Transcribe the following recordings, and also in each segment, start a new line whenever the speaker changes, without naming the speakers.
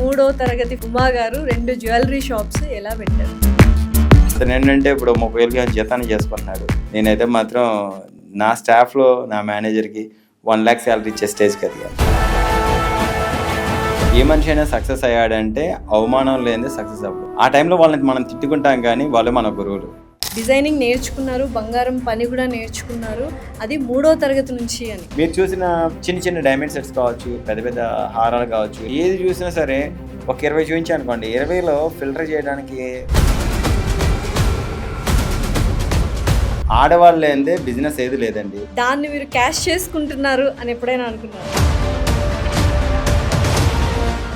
మూడో తరగతి ఉమా గారు 2 జ్యువెలరీ షాప్స్ ఎలా పెట్టారు?
అతను ఏంటంటే ఇప్పుడు 30,000 జీతాన్ని చేసుకుంటున్నాడు. నేనైతే మాత్రం నా స్టాఫ్లో నా మేనేజర్కి 1 lakh శాలరీ ఇచ్చే స్టేజ్కి ఎదిగాను. ఏ మనిషి అయినా సక్సెస్ అయ్యాడంటే అవమానం లేనిదే సక్సెస్ అవ్వదు. ఆ టైంలో వాళ్ళని మనం తిట్టుకుంటాం కానీ వాళ్ళు మన గురువులు.
డిజైనింగ్ నేర్చుకున్నారు, బంగారం పని కూడా నేర్చుకున్నారు, అది 3వ తరగతి నుంచి అని.
మీరు చూసిన చిన్న చిన్న డైమండ్ సెట్స్ కావచ్చు, పెద్ద పెద్ద హారాలు కావచ్చు, ఏది చూసినా సరే ఒక 20 చూపించాను అనుకోండి, 20లో ఫిల్టర్ చేయడానికి ఆడవాళ్ళు లేనిదే బిజినెస్ ఏది లేదండి.
దాన్ని మీరు క్యాష్ చేసుకుంటున్నారు అని ఎప్పుడైనా అనుకున్నారు?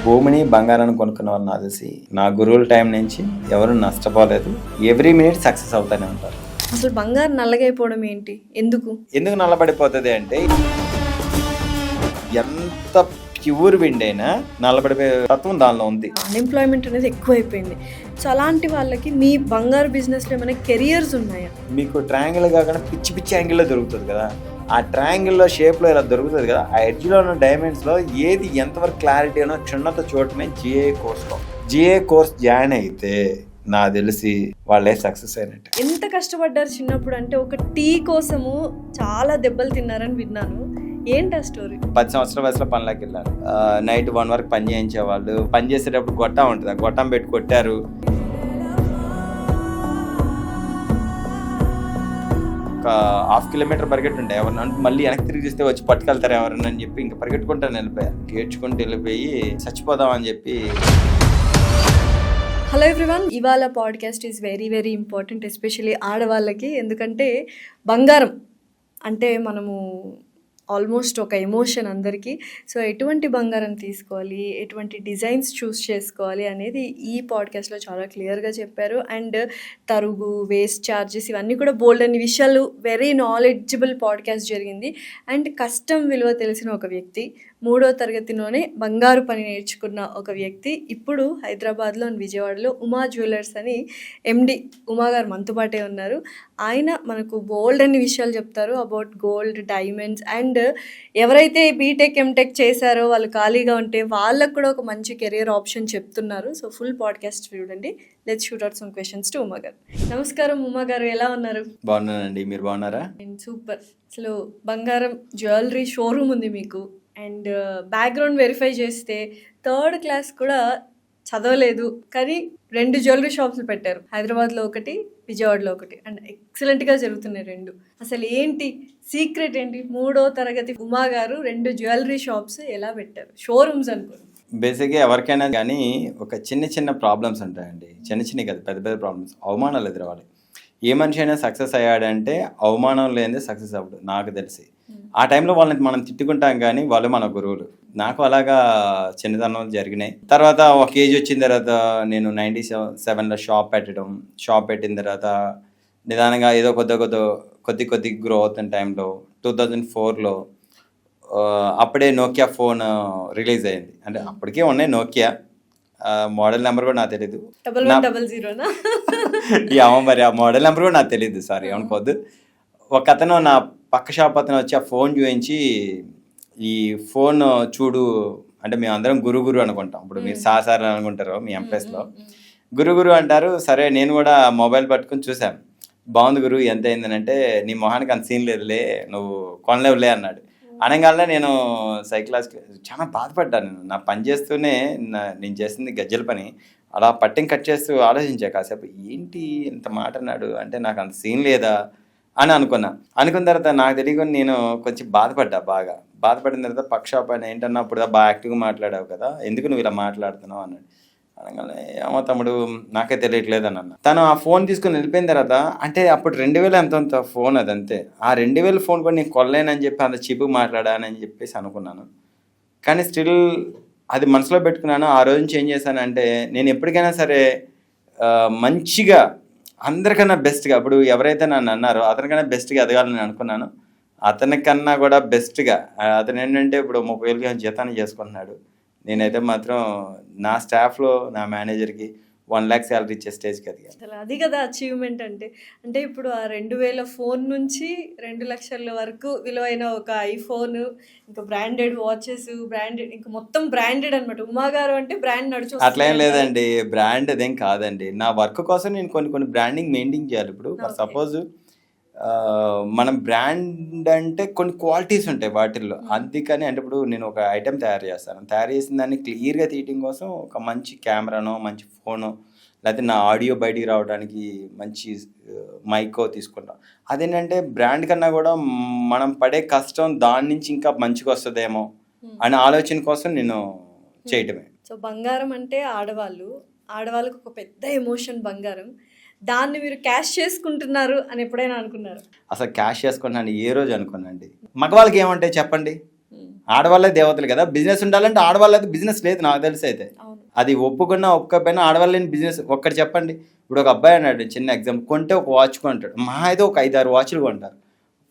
భూమిని బంగారాన్ని కొనుక్కున్న వాళ్ళు నాకు తెలిసి నా గురువుల టైం నుంచి ఎవరు నష్టపోలేదు. ఎవ్రీ మినిట్ సక్సెస్ అవుతానే ఉంటారు.
అసలు బంగారం నల్లగైపోవడం ఏంటి, ఎందుకు
నల్లబడిపోతుంది అంటే ఎంత ప్యూర్ విండ్ అయినా నల్లబడిపోయే తత్వం దానిలో ఉంది.
అన్ఎంప్లాయ్మెంట్ అనేది ఎక్కువైపోయింది. సో అలాంటి వాళ్ళకి మీ బంగారు బిజినెస్లో ఏమైనా కెరియర్స్ ఉన్నాయా?
మీకు ట్రయాంగిల్ కాకుండా పిచ్చి పిచ్చి యాంగిల్లో దొరుకుతుంది కదా, ఆ ట్రయాంగిల్లో షేప్లో ఇలా దొరుకుతుంది కదా, ఆ ఎడ్జ్లో ఉన్న డైమండ్స్లో ఏది ఎంతవరకు క్లారిటీ అనో చిన్నత చూడటమే జిఏ కోర్స్ జాయిన్ అయితే నాకు తెలిసి వాళ్ళే సక్సెస్ అయినట్టు.
ఎంత కష్టపడ్డారు చిన్నప్పుడు అంటే? ఒక టీ కోసము చాలా దెబ్బలు తిన్నారని విన్నాను, ఏంటి ఆ స్టోరీ?
10 సంవత్సరాల వయసులో పనిలోకి వెళ్ళారు. నైట్ 1 వరకు పని చేయించేవాళ్ళు. పని చేసేటప్పుడు గొట్టం ఉంటుంది, ఆ గొట్టం పెట్టి కొట్టారు. ఒక 1/2 కిలోమీటర్ పరిగెట్టుంటే ఎవరన్నా మళ్ళీ వెనక్కి తిరిగి చూస్తే వచ్చి పట్టుకెళ్తారు ఎవరన్నా అని చెప్పి ఇంకా పరిగెట్టుకుంటాను వెళ్ళిపోయారు. ఏడ్చుకుంటూ వెళ్ళిపోయి చచ్చిపోదామని చెప్పి.
హలో ఎవ్రీవన్, ఇవాళ podcast is very very important, especially ఆడవాళ్ళకి. ఎందుకంటే బంగారం అంటే మనము ఆల్మోస్ట్ ఒక ఎమోషన్ అందరికీ. సో ఎటువంటి బంగారం తీసుకోవాలి, ఎటువంటి డిజైన్స్ చూస్ చేసుకోవాలి అనేది ఈ పాడ్కాస్ట్లో చాలా క్లియర్గా చెప్పారు. అండ్ తరుగు, వేస్ట్ ఛార్జెస్, ఇవన్నీ కూడా బోల్డ్ అన్ని విషయాలు, వెరీ నాలెడ్జబుల్ పాడ్కాస్ట్ జరిగింది. అండ్ కష్టం విలువ తెలిసిన ఒక వ్యక్తి, 3వ తరగతిలోనే బంగారు పని నేర్చుకున్న ఒక వ్యక్తి, ఇప్పుడు హైదరాబాద్లో విజయవాడలో ఉమా జ్యువెలర్స్ అని ఎండి ఉమా గారు మనతో పాటే ఉన్నారు. ఆయన మనకు బోల్డ్ అన్ని విషయాలు చెప్తారు అబౌట్ గోల్డ్, డైమండ్స్. అండ్ ఎవరైతే బీటెక్ ఎంటెక్ చేశారో వాళ్ళు ఖాళీగా ఉంటే వాళ్ళకు కూడా ఒక మంచి కెరియర్ ఆప్షన్ చెప్తున్నారు. సో ఫుల్ పాడ్కాస్ట్ చూడండి. Let's shoot out some questions to Uma గారు. నమస్కారం ఉమా గారు, ఎలా ఉన్నారు?
బాగున్నానండి, మీరు బాగున్నారా?
సూపర్. అసలు బంగారం జ్యువెలరీ షోరూమ్ ఉంది మీకు. అండ్ బ్యాక్గ్రౌండ్ వెరిఫై చేస్తే 3rd క్లాస్ కూడా చదవలేదు, కానీ 2 జ్యువెలరీ షాప్స్ పెట్టారు. హైదరాబాద్లో ఒకటి, విజయవాడలో ఒకటి. అండ్ ఎక్సలెంట్గా జరుగుతున్నాయి 2. అసలు ఏంటి సీక్రెట్ ఏంటి? 3వ తరగతి ఉమా గారు 2 జ్యువెలరీ షాప్స్ ఎలా పెట్టారు? షోరూమ్స్ అనుకోండి.
బేసిక్గా ఎవరికైనా కానీ ఒక చిన్న ప్రాబ్లమ్స్ ఉంటాయండి. చిన్న కదా, పెద్ద పెద్ద ప్రాబ్లమ్స్, అవమానాలు ఎదురవ్వాలి. ఏ మనిషి అయినా సక్సెస్ అయ్యాడంటే అవమానం లేనిదే సక్సెస్ అవ్వడు నాకు తెలిసి. ఆ టైంలో వాళ్ళని మనం తిట్టుకుంటాం కానీ వాళ్ళు మన గురువులు. నాకు అలాగా చిన్నతనంలో జరిగినాయి. తర్వాత ఒక ఏజ్ వచ్చిన తర్వాత నేను 97లో షాప్ పెట్టిన తర్వాత నిదానంగా ఏదో కొద్ది గ్రో అవుతున్న టైంలో 2004లో అప్పుడే నోకియా ఫోన్ రిలీజ్ అయింది. అంటే అప్పటికే ఉన్నాయి నోకియా, మోడల్ నెంబర్ కూడా నాకు తెలీదు.
1100
మరి ఆ మోడల్ నెంబర్ కూడా నాకు తెలీదు, సారీ అనుకోవద్దు. ఒక అతను నా పక్క షాప్ అతను వచ్చి ఆ ఫోన్ చూపించి, ఈ ఫోన్ చూడు అంటే మేము అందరం గురు అనుకుంటాం. ఇప్పుడు మీరు సార్ అనుకుంటారు మీ ఎంప్లాయీస్లో, గురు అంటారు. సరే నేను కూడా మొబైల్ పట్టుకుని చూసాను. బాగుంది గురు, ఎంత అయిందని. నీ మొహానికి అంత సీన్ లేదులే, నువ్వు కొనలేవులే అన్నాడు. అనగానే నేను సైకిలాజ్కి చాలా బాధపడ్డాను. నా పని చేస్తూనే నేను చేసింది గజ్జల పని, అలా పట్టింగ్ కట్ చేస్తూ ఆలోచించా కాసేపు, ఏంటి ఇంత మాట అన్నాడు అంటే నాకు అంత సీన్ లేదా అని అనుకున్న తర్వాత నాకు తెలియకుండా నేను కొంచెం బాగా బాధపడిన తర్వాత పక్క షాప్ ఆయన ఏంటన్నా అప్పుడు బాగా యాక్టివ్గా మాట్లాడావు కదా, ఎందుకు నువ్వు ఇలా మాట్లాడుతున్నావు అన్నాడు. అనగానే ఏమో తమ్ముడు నాకే తెలియట్లేదు అని అన్న. తను ఆ ఫోన్ తీసుకుని వెళ్ళిపోయిన తర్వాత, అంటే అప్పుడు 2000 ఎంత ఫోన్ అదంతే. ఆ 2000 ఫోన్ కూడా నేను కొనలేనని చెప్పి అంత చీపుగా మాట్లాడానని చెప్పేసి అనుకున్నాను. కానీ స్టిల్ అది మనసులో పెట్టుకున్నాను. ఆ రోజు చేంజ్ చేశానంటే నేను ఎప్పటికైనా సరే మంచిగా అందరికన్నా బెస్ట్గా, ఇప్పుడు ఎవరైతే నన్ను అన్నారో అతనికన్నా బెస్ట్గా ఎదగాలని అనుకున్నాను. అతనికన్నా కూడా బెస్ట్గా అతను ఏంటంటే ఇప్పుడు 30,000 జీతాన్ని చేసుకుంటున్నాడు. నేనైతే మాత్రం నా స్టాఫ్లో నా మేనేజర్కి 1 lakh శాలరీ ఇచ్చే స్టేజ్కి ఎదిగాను.
అసలు అది కదా అచీవ్మెంట్ అంటే. అంటే ఇప్పుడు ఆ 2000 ఫోన్ నుంచి 2,00,000 వరకు విలువైన ఒక ఐఫోన్, ఇంకా బ్రాండెడ్ వాచెస్, బ్రాండెడ్ ఇంకా మొత్తం బ్రాండెడ్ అనమాట. ఉమా గారు అంటే బ్రాండ్ నడిచి
అట్లా ఏం
వస్తుంది అంటారు.
లేదండి, బ్రాండ్ అదేం కాదండి. నా వర్క్ కోసం నేను కొన్ని బ్రాండింగ్ మెయింటైన్ చేయాలి. ఇప్పుడు
ఓకే.
సపోజ్ మనం బ్రాండ్ అంటే కొన్ని క్వాలిటీస్ ఉంటాయి వాటిల్లో. అందుకని అంటే ఇప్పుడు నేను ఒక ఐటెం తయారు చేస్తాను. తయారు చేసిన దాన్ని క్లియర్గా తీయడం కోసం ఒక మంచి కెమెరానో, మంచి ఫోనో, లేకపోతే నా ఆడియో బయటికి రావడానికి మంచి మైకో తీసుకుంటాం. అదేంటంటే బ్రాండ్ కన్నా కూడా మనం పడే కష్టం దాని నుంచి ఇంకా మంచిగా వస్తుందేమో అనే ఆలోచన కోసం నేను చేయటమే.
సో బంగారం అంటే ఆడవాళ్ళకు ఒక పెద్ద ఎమోషన్ బంగారం. దాన్ని మీరు క్యాష్ చేసుకుంటున్నారు అని ఎప్పుడైనా అనుకున్నారు?
అసలు క్యాష్ చేసుకున్నాను ఏ రోజు అనుకున్నాండి. మగవాళ్ళకి ఏమంటాయి చెప్పండి, ఆడవాళ్ళే దేవతలు కదా. బిజినెస్ ఉండాలంటే ఆడవాళ్ళైతే బిజినెస్ లేదు నాకు తెలిసి అయితే.
అవును.
అది ఒప్పుకున్నా ఒప్పుకపోయినా ఆడవాళ్ళని బిజినెస్ ఒక్కటి చెప్పండి. ఇప్పుడు ఒక అబ్బాయి అన్నాడు, చిన్న ఎగ్జాంపుల్, కొంటే ఒక వాచ్ కొంటాడు, మా అయితే ఒక 5-6 వాచ్లు కొంటారు,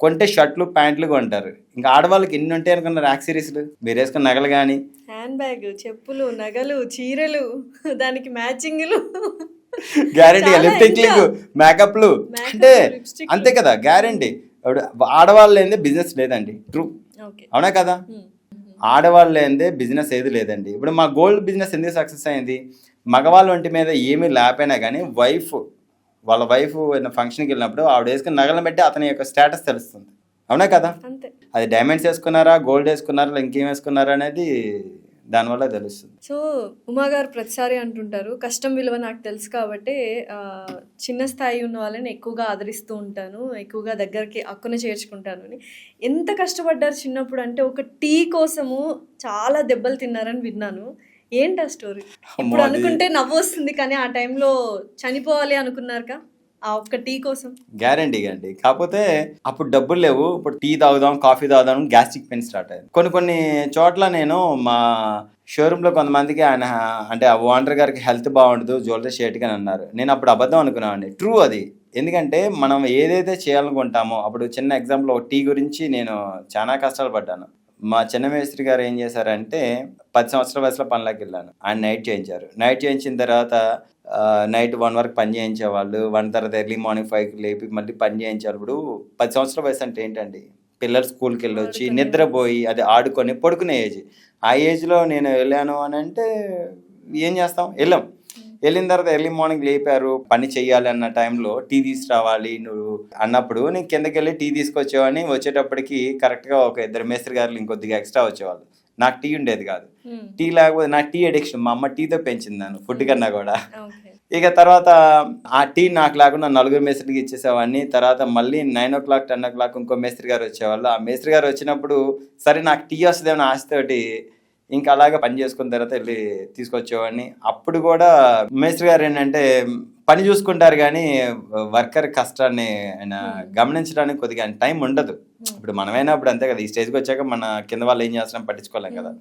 కొంటే షర్ట్లు ప్యాంట్లు కొంటారు. ఇంకా ఆడవాళ్ళకి ఎన్ని ఉంటాయి అనుకున్నారు యాక్సరీస్లు, మీరు వేసుకున్న నగలు కానీ,
హ్యాండ్ బ్యాగ్, చెప్పులు, నగలు, చీరలు, దానికి మ్యాచింగ్లు,
గ్యారంటీగా
చాలా
లిప్స్టిక్లు,
ఇంకా
మేకప్లు,
మేకప్,
అంటే
లిప్స్టిక్లు.
అంతే కదా గ్యారంటీ. ఆడవాళ్ళు ఏంది బిజినెస్ లేదండి, ట్రూ,
ఓకే.
అవునా కదా. ఆడవాళ్ళు ఏందే బిజినెస్ ఏది లేదండి. ఇప్పుడు మా గోల్డ్ బిజినెస్ ఎందుకు సక్సెస్ అయింది, మగవాళ్ళ ఒంటి మీద ఏమీ లేకపోయినా కానీ వాళ్ళ వైఫ్ ఫంక్షన్కి వెళ్ళినప్పుడు ఆవిడ వేసుకుని నగలను బట్టి అతని యొక్క స్టేటస్ తెలుస్తుంది, అవునా కదా.
అంతే.
అది డైమండ్స్ వేసుకున్నారా, గోల్డ్ వేసుకున్నారా, ఇంకేం వేసుకున్నారా అనేది దానివల్ల తెలుస్తుంది.
సో ఉమా గారు ప్రతిసారి అంటుంటారు, కష్టం విలువ నాకు తెలుసు కాబట్టి చిన్న స్థాయి ఉన్న వాళ్ళని ఎక్కువగా ఆదరిస్తూ ఉంటాను, ఎక్కువగా దగ్గరికి అక్కున చేర్చుకుంటాను అని. ఎంత కష్టపడ్డారు చిన్నప్పుడు అంటే, ఒక టీ కోసము చాలా దెబ్బలు తిన్నారని విన్నాను. ఏంటి ఆ స్టోరీ? ఇప్పుడు
అది
అనుకుంటే నవ్వు వస్తుంది, కానీ ఆ టైంలో చనిపోవాలి అనుకున్నారుగా ఆ ఒక్క టీ కోసం?
గ్యారంటీగా అండి. కాకపోతే అప్పుడు డబ్బులు లేవు. ఇప్పుడు టీ తాగుదాం, కాఫీ తాగుదాం, గ్యాస్ట్రిక్ పెయిన్ స్టార్ట్ అయ్యింది. కొన్ని చోట్ల నేను మా షోరూంలో కొంతమందికి ఆయన అంటే ఆ ఓనర్ గారికి హెల్త్ బాగుండదు, జ్యువెలరీ షేట్కి అని అన్నారు. నేను అప్పుడు అబద్ధం అనుకున్నానండి. ట్రూ అది. ఎందుకంటే మనం ఏదైతే చేయాలనుకుంటామో, అప్పుడు చిన్న ఎగ్జాంపుల్ ఒక టీ గురించి నేను చాలా కష్టాలు పడ్డాను. మా చిన్న మేస్త్రి గారు ఏం చేశారంటే, 10 సంవత్సరాల వయసులో పనిలోకి వెళ్ళాను. ఆయన నైట్ చేయించారు. నైట్ చేయించిన తర్వాత నైట్ 1 వరకు పని చేయించేవాళ్ళు. 1 తర్వాత ఎర్లీ మార్నింగ్ 5కి లేపి మళ్ళీ పని చేయించారు. ఇప్పుడు 10 సంవత్సరాల వయసు అంటే ఏంటండి, పిల్లలు స్కూల్కి వెళ్ళొచ్చి
ఆడుకునే
నిద్రపోయి అది ఆడుకొని పడుకునే ఏజ్. ఆ ఏజ్లో నేను వెళ్ళాను అని అంటే ఏం చేస్తాం, వెళ్ళిన తర్వాత ఎర్లీ మార్నింగ్ లేపారు, పని చెయ్యాలి అన్న టైంలో టీ తీసుకురావాలి నువ్వు అన్నప్పుడు నేను కిందకి వెళ్ళి టీ తీసుకొచ్చేవాడిని. వచ్చేటప్పటికి కరెక్ట్గా ఒక 2 మేస్త్రి గారు ఇంకొద్దిగా ఎక్స్ట్రా వచ్చేవాళ్ళు. నాకు టీ ఉండేది కాదు. టీ లేకపోతే నాకు టీ అడిక్షన్, మా అమ్మ టీతో పెంచింది నన్ను ఫుడ్ కన్నా కూడా.
ఓకే.
ఇక తర్వాత ఆ టీ నాకు లేకుండా 4 మేస్త్రికి ఇచ్చేసేవాడిని. తర్వాత మళ్ళీ 9 o'clock 10 o'clock ఇంకో మేస్త్రి గారు వచ్చేవాళ్ళు. ఆ మేస్త్రి గారు వచ్చినప్పుడు సరే నాకు టీ వస్తుందేమో ఆశతోటి ఇంకా అలాగే పని చేసుకున్న తర్వాత వెళ్ళి తీసుకొచ్చేవాడిని. అప్పుడు కూడా మేస్త్రి గారు ఏంటంటే పని చూసుకుంటారు కానీ వర్కర్ కష్టాన్ని ఆయన గమనించడానికి కొద్దిగా టైం ఉండదు. ఇప్పుడు మనమైనా అప్పుడు అంతే కదా, ఈ స్టేజ్కి వచ్చాక మన కింద వాళ్ళు ఏం చేస్తున్నాం పట్టించుకోలేం కదా.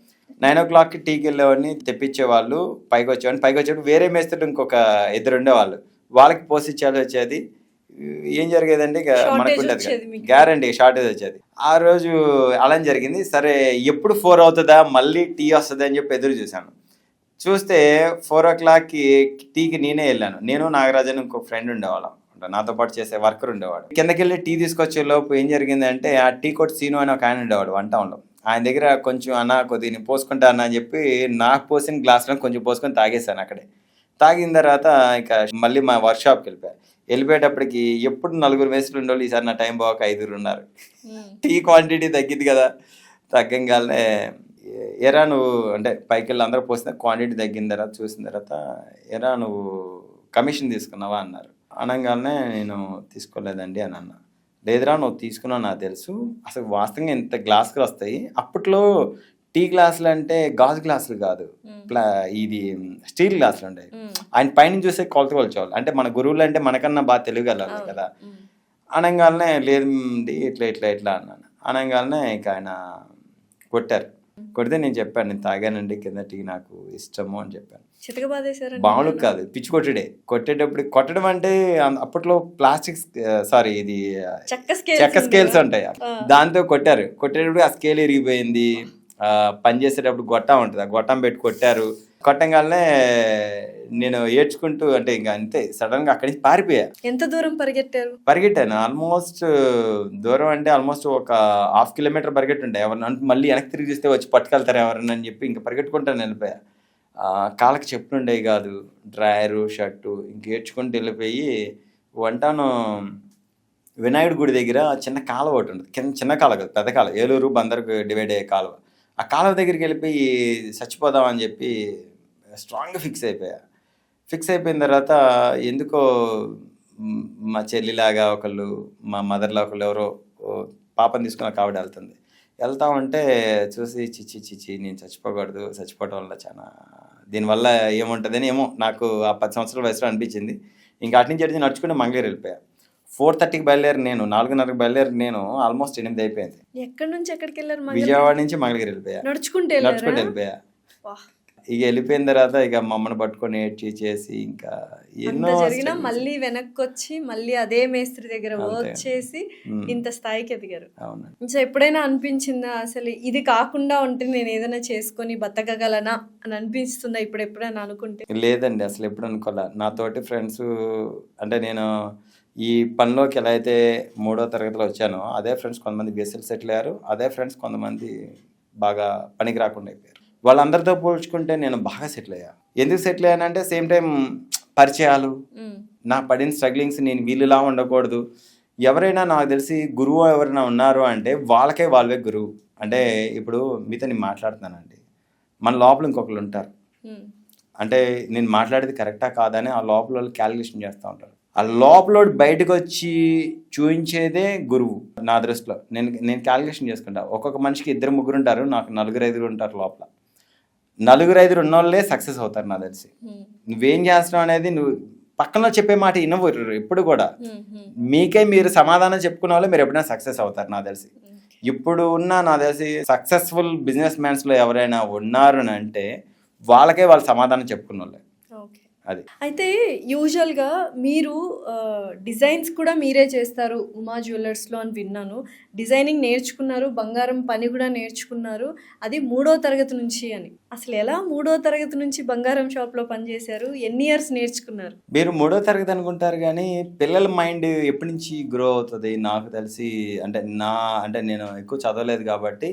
9 o'clockకి టీకి వెళ్ళేవాడిని, తెప్పించేవాళ్ళు, పైకి వచ్చేవాడిని. పైకి వచ్చేటప్పుడు వేరే మేస్త్రులు ఇంకొక 2 ఉండేవాళ్ళు, వాళ్ళకి పోసిచ్చేది వచ్చేది. ఏం జరిగేదండి, ఇక మనకు ఉండేది గ్యారంటీ షార్టేజ్ వచ్చేది. ఆ రోజు అలా జరిగింది. సరే ఎప్పుడు 4 అవుతుందా మళ్ళీ టీ వస్తుంది అని చెప్పి ఎదురు చూశాను. చూస్తే 4 o'clockకి టీకి నేనే వెళ్ళాను. నేను నాగరాజన్ ఇంకో ఫ్రెండ్ ఉండేవాళ్ళం, నాతో పాటు చేసే వర్కర్ ఉండేవాడు. కిందకి వెళ్ళి టీ తీసుకొచ్చే లోపు ఏం జరిగిందంటే, ఆ టీ కొట్టి సీను అని ఒక ఆయన ఉండేవాడు 1 townలో. ఆయన దగ్గర కొంచెం అన్న కొద్దిగా పోసుకుంటా అన్న అని చెప్పి నాకు పోసిన గ్లాస్లో కొంచెం పోసుకొని తాగేశాను అక్కడే. తాగిన తర్వాత ఇక మళ్ళీ మా వర్క్షాప్కి వెళ్ళిపోయేటప్పటికి ఎప్పుడు 4 మేస్త్రులు ఉండేవాళ్ళు, ఈసారి నా టైం బాగా 5 ఉన్నారు. టీ క్వాంటిటీ తగ్గింది కదా, తగ్గంగానే ఎరా నువ్వు అంటే పైకి వెళ్ళి అందరూ పోసిన క్వాంటిటీ తగ్గిన తర్వాత చూసిన తర్వాత ఎరా నువ్వు కమిషన్ తీసుకున్నావా అన్నారు. అనగానే నేను తీసుకోలేదండి అని అన్నా. లేదురా నువ్వు తీసుకున్నావు నాకు తెలుసు, అసలు వాస్తవంగా ఎంత గ్లాసులు వస్తాయి. అప్పట్లో టీ గ్లాసులు అంటే గాజు గ్లాసులు కాదు, ఇది స్టీల్ గ్లాసులు ఉండేవి. ఆయన పైన చూసే కొలచేవాళ్ళు. అంటే మన గురువులు అంటే మనకన్నా బాగా తెలియగలరు కదా. అనగానే లేదు ఇట్లా అన్నాను. అనగానే ఇక ఆయన కొడితే నేను చెప్పాను, నేను తాగానండి కింద టీ నాకు ఇష్టము అని చెప్పాను. బాగుండు కాదు, పిచ్చి కొట్టడం అంటే అప్పట్లో ప్లాస్టిక్ ఇది చెక్క స్కేల్స్ ఉంటాయి, దాంతో కొట్టేటప్పుడు ఆ స్కేల్ ఇరిగిపోయింది. పని చేసేటప్పుడు గొట్టం ఉంటుంది, ఆ గొట్టం పెట్టి కొట్టారు. కొట్టంగానే నేను ఏడ్చుకుంటూ అంటే ఇంకా అంతే సడన్గా అక్కడి నుంచి పారిపోయా.
ఎంత దూరం పరిగెట్టారు?
పరిగెట్టాను ఆల్మోస్ట్ దూరం అంటే ఆల్మోస్ట్ ఒక 1/2 కిలోమీటర్ పరిగెట్టుండే. ఎవరిని మళ్ళీ వెనక్కి తిరిగి చూస్తే వచ్చి పట్టుకెళ్తారు ఎవరన్నా అని చెప్పి ఇంకా పరిగెట్టుకుంటాను వెళ్ళిపోయా. కాళ్ళకి చెప్పులు ఉండేవి కాదు, డ్రాయరు షర్టు ఇంక ఏడ్చుకుంటూ వెళ్ళిపోయి వంటాను వినాయకుడి గుడి దగ్గర చిన్న కాలువ ఒకటి ఉంటుంది. కింద చిన్న కాలువ కాదు, పెద్ద కాలువ, ఏలూరు బందర్కు డివైడ్ అయ్యే కాలువ. ఆ కాలువ దగ్గరికి వెళ్ళిపోయి చచ్చిపోదామని చెప్పి స్ట్రాంగ్గా ఫిక్స్ అయిపోయా. ఫిక్స్ అయిపోయిన తర్వాత ఎందుకో మా చెల్లిలాగా ఒకళ్ళు, మా మదర్లా ఒకళ్ళు ఎవరో పాపని తీసుకుని ఒక ఆవిడ వెళ్తా ఉంటే చూసి చిచ్చి చిచ్చి నేను చచ్చిపోకూడదు, చచ్చిపోవటం వల్ల చాలా దీనివల్ల ఏముంటుందని ఏమో నాకు ఆ 10 సంవత్సరాల వయసులో అనిపించింది. ఇంకా అటు నుంచి అడిగి నడుచుకుంటే మంగళగిరి వెళ్ళిపోయా. 4:30కి బయలుదేరి నేను 4:30కి బయలుదేరి నేను ఆల్మోస్ట్ 8 అయిపోయింది.
ఎక్కడి నుంచి ఎక్కడికి వెళ్ళారు?
విజయవాడ నుంచి మంగళగిరి వెళ్ళిపోయా.
నడుచుకుంటూ
వెళ్ళిపోయా. ఇక వెళ్ళిపోయిన తర్వాత ఇక మమ్మల్ని పట్టుకొని ఏడ్చి చేసి ఇంకా ఎన్నో
జరిగినా మళ్ళీ వెనక్కి వచ్చి మళ్ళీ అదే మేస్త్రి దగ్గర వర్క్ చేసి ఇంత స్థాయికి ఎదిగారు.
అవును.
సో ఎప్పుడైనా అనిపించిందా అసలు ఇది కాకుండా ఉంటే నేను ఏదైనా చేసుకొని బతకగలనా అని అనిపిస్తుందా ఇప్పుడు ఎప్పుడైనా అనుకుంటే?
లేదండి, అసలు ఎప్పుడు అనుకోలే. నాతోటి ఫ్రెండ్స్ అంటే నేను ఈ పనిలోకి ఎలా అయితే 3వ తరగతిలో వచ్చానో అదే ఫ్రెండ్స్ కొంతమంది బీఎస్ఎల్ సెటిల్ అయ్యారు, అదే ఫ్రెండ్స్ కొంతమంది బాగా పనికి రాకుండా అయిపోయారు. వాళ్ళందరితో పోల్చుకుంటే నేను బాగా సెటిల్ అయ్యా. ఎందుకు సెటిల్ అయ్యానంటే సేమ్ టైం పరిచయాలు, నా పడిన స్ట్రగ్లింగ్స్, నేను వీళ్ళులా ఉండకూడదు. ఎవరైనా నాకు తెలిసి గురువు ఎవరైనా ఉన్నారు అంటే వాళ్ళే గురువు. అంటే ఇప్పుడు మీతో నేను మాట్లాడుతున్నానండి, మన లోపల ఇంకొకరు ఉంటారు. అంటే నేను మాట్లాడేది కరెక్టా కాదా అని ఆ లోపల వాళ్ళు క్యాలిక్యులేషన్ చేస్తూ ఉంటారు. ఆ లోపల బయటకు వచ్చి చూపించేదే గురువు నా దృష్టిలో. నేను క్యాలిక్యులేషన్ చేసుకుంటా. ఒక్కొక్క మనిషికి 2-3 ఉంటారు, నాకు 4-5 ఉంటారు లోపల. 4-5 ఉన్నోళ్ళే సక్సెస్ అవుతారు నాకు తెలిసి. నువ్వేం చేస్తున్నావు అనేది నువ్వు పక్కన చెప్పే మాట వినవరు ఎప్పుడు కూడా. మీకే మీరు సమాధానం చెప్పుకునే వాళ్ళే మీరు ఎప్పుడైనా సక్సెస్ అవుతారు నాకు తెలిసి. ఇప్పుడు ఉన్న నాకు తెలిసి సక్సెస్ఫుల్ బిజినెస్ మ్యాన్స్లో ఎవరైనా ఉన్నారు అని అంటే వాళ్ళకే వాళ్ళు సమాధానం చెప్పుకున్న వాళ్ళే. అది
అయితే యూజువల్గా మీరు డిజైన్స్ కూడా మీరే చేస్తారు ఉమా జ్యువెలర్స్లో అని విన్నాను. డిజైనింగ్ నేర్చుకున్నారు, బంగారం పని కూడా నేర్చుకున్నారు, అది 3వ తరగతి నుంచి అని. అసలు ఎలా 3వ తరగతి నుంచి బంగారం షాప్లో పనిచేశారు? ఎన్ని ఇయర్స్ నేర్చుకున్నారు?
మీరు 3వ తరగతి అనుకుంటారు కానీ పిల్లల మైండ్ ఎప్పటి నుంచి గ్రో అవుతుంది నాకు తెలిసి. అంటే నేను ఎక్కువ చదవలేదు కాబట్టి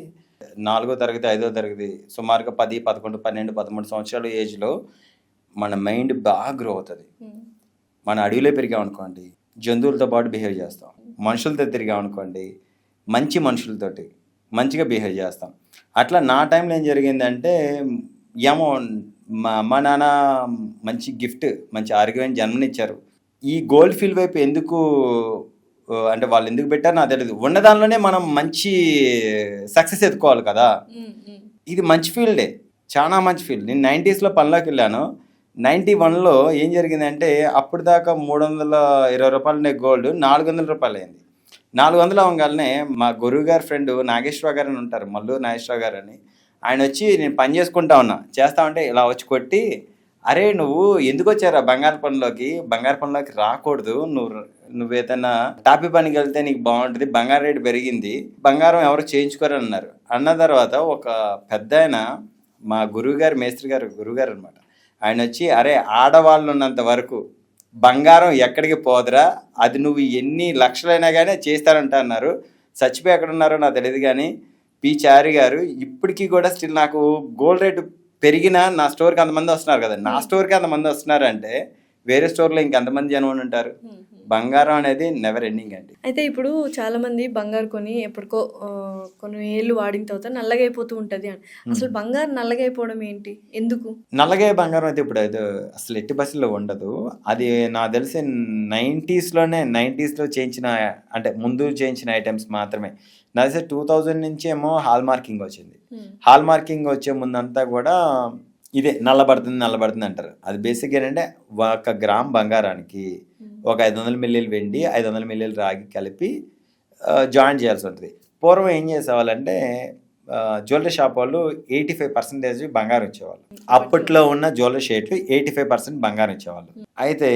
4వ తరగతి 5వ తరగతి సుమారుగా 10, 11, 12, 13 సంవత్సరాల ఏజ్లో మన మైండ్ బాగా గ్రో అవుతుంది. మన అడవిలో పెరిగామనుకోండి జంతువులతో పాటు బిహేవ్ చేస్తాం, మనుషులతో తిరిగామనుకోండి మంచి మనుషులతోటి మంచిగా బిహేవ్ చేస్తాం. అట్లా నా టైంలో ఏం జరిగిందంటే ఏమో మా అమ్మ నాన్న మంచి గిఫ్ట్, మంచి ఆరోగ్యమైన జన్మనిచ్చారు. ఈ గోల్డ్ ఫీల్డ్ వైపు ఎందుకు అంటే వాళ్ళు ఎందుకు పెట్టారో నాకు తెలియదు. ఉన్న దానిలోనే మనం మంచి సక్సెస్ ఎత్తుకోవాలి కదా. ఇది మంచి ఫీల్డే, చాలా మంచి ఫీల్డ్. నేను 90sలో పనిలోకి వెళ్ళాను. 91లో ఏం జరిగిందంటే అప్పుడు దాకా 320 రూపాయలు ఉండే గోల్డ్ 400 రూపాయలు అయింది. 400 అవ్వగానే మా గురువు గారి ఫ్రెండ్ నాగేశ్వరరావు గారు అని ఉంటారు, మల్లూరు నాగేశ్వరరావు గారు అని, ఆయన వచ్చి నేను పని చేసుకుంటా ఉన్నా చేస్తా ఉంటే ఇలా వచ్చి కొట్టి, అరే నువ్వు ఎందుకు వచ్చారా బంగారు పనిలోకి రాకూడదు, నువ్వు ఏదైనా టాపీ పనికి వెళ్తే నీకు బాగుంటుంది, బంగారం రేటు పెరిగింది, బంగారం ఎవరు చేయించుకోరు అన్నారు. అన్న తర్వాత ఒక పెద్ద ఆయన మా గురువుగారు గురువుగారు అనమాట, ఆయన వచ్చి అరే ఆడవాళ్ళు ఉన్నంత వరకు బంగారం ఎక్కడికి పోదురా, అది నువ్వు ఎన్ని లక్షలైనా కానీ చేస్తారంట అన్నారు. చచ్చిపోయి ఎక్కడ ఉన్నారో నాకు తెలియదు కానీ పి చారి గారు ఇప్పటికీ కూడా స్టిల్ నాకు గోల్డ్ రేటు పెరిగినా నా స్టోర్కి అంతమంది వస్తున్నారు కదా, నా స్టోర్కి అంతమంది వస్తున్నారు అంటే వేరే స్టోర్లో ఇంకెంతమంది జనం ఉంటారు. బంగారం అనేది నెవర్ ఎండింగ్ అండి.
అయితే ఇప్పుడు చాలా మంది బంగారు కొని ఎప్పటికో కొన్ని ఏళ్ళు వాడిన తర్వాత నల్లగైపోతూ ఉంటుంది అని. అసలు బంగారు నల్లగైపోవడం ఏంటి, ఎందుకు?
నల్లగాయ బంగారం అయితే ఇప్పుడు అసలు ఎట్టి బస్సులో ఉండదు. అది నాకు తెలిసి 90sలో చేయించిన, అంటే ముందు చేయించిన ఐటమ్స్ మాత్రమే. నాకు తెలిసి 2000 నుంచి ఏమో హాల్ మార్కింగ్ వచ్చింది. హాల్ మార్కింగ్ వచ్చే ముందంతా కూడా ఇదే నల్లబడుతుంది అంటారు. అది బేసిక్గా ఏంటంటే 1 గ్రామ్ బంగారానికి ఒక 500 మిల్లీలు వెండి, 500 మిల్లీలు రాగి కలిపి జాయిన్ చేయాల్సి ఉంటుంది. పూర్వం ఏం చేసేవాళ్ళంటే జ్యువెలరీ షాప్ వాళ్ళు 85% బంగారం ఇచ్చేవాళ్ళు. అప్పట్లో ఉన్న జ్యువెలరీ షేట్లు 85% బంగారం ఇచ్చేవాళ్ళు. అయితే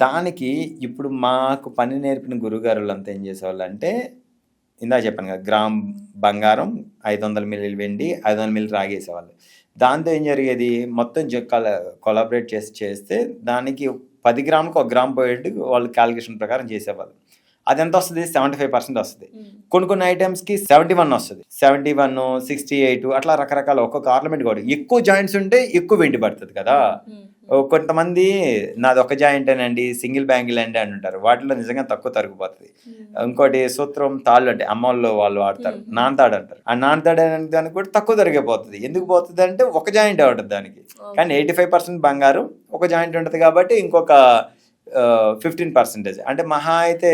దానికి ఇప్పుడు మాకు పని నేర్పిన గురుగారులు అంతా ఏం చేసేవాళ్ళు అంటే, ఇందాక చెప్పాను కదా, గ్రామ్ బంగారం 500 మిల్లీలు వెండి 500 మిల్లీలు రాగేసేవాళ్ళు. దాంతో ఏం జరిగేది, మొత్తం కొలాబరేట్ చేస్తే దానికి 10 గ్రాములకు 1 గ్రామ్ పోయేట్టు వాళ్ళు క్యాలిక్యులేషన్ ప్రకారం చేసేవాళ్ళు. అది ఎంత వస్తుంది, 75% వస్తుంది. కొన్ని ఐటమ్స్కి 71 వస్తుంది, 71, 68 అట్లా రకరకాల ఒక్కొక్క ఆర్నమెంట్ కూడా. ఎక్కువ జాయింట్స్ ఉంటే ఎక్కువ వెండి పడుతుంది కదా. కొంతమంది నాది ఒక జాయింటేనండి, సింగిల్ బ్యాంగిల్ అండి అని ఉంటారు, వాటిలో నిజంగా తక్కువ తరిగిపోతుంది. ఇంకోటి సూత్రం తాళ్ళు అంటే అమ్మోళ్ళు వాళ్ళు వాడతారు, నాన్తాడు అంటారు. ఆ నాన్తాడు అనే దానికి కూడా తక్కువ తరిగిపోతుంది. ఎందుకు పోతుంది అంటే ఒక జాయింట్ ఉంటుంది దానికి, కానీ 85% బంగారం ఒక జాయింట్ ఉంటుంది కాబట్టి ఇంకొక 15% అంటే మహా అయితే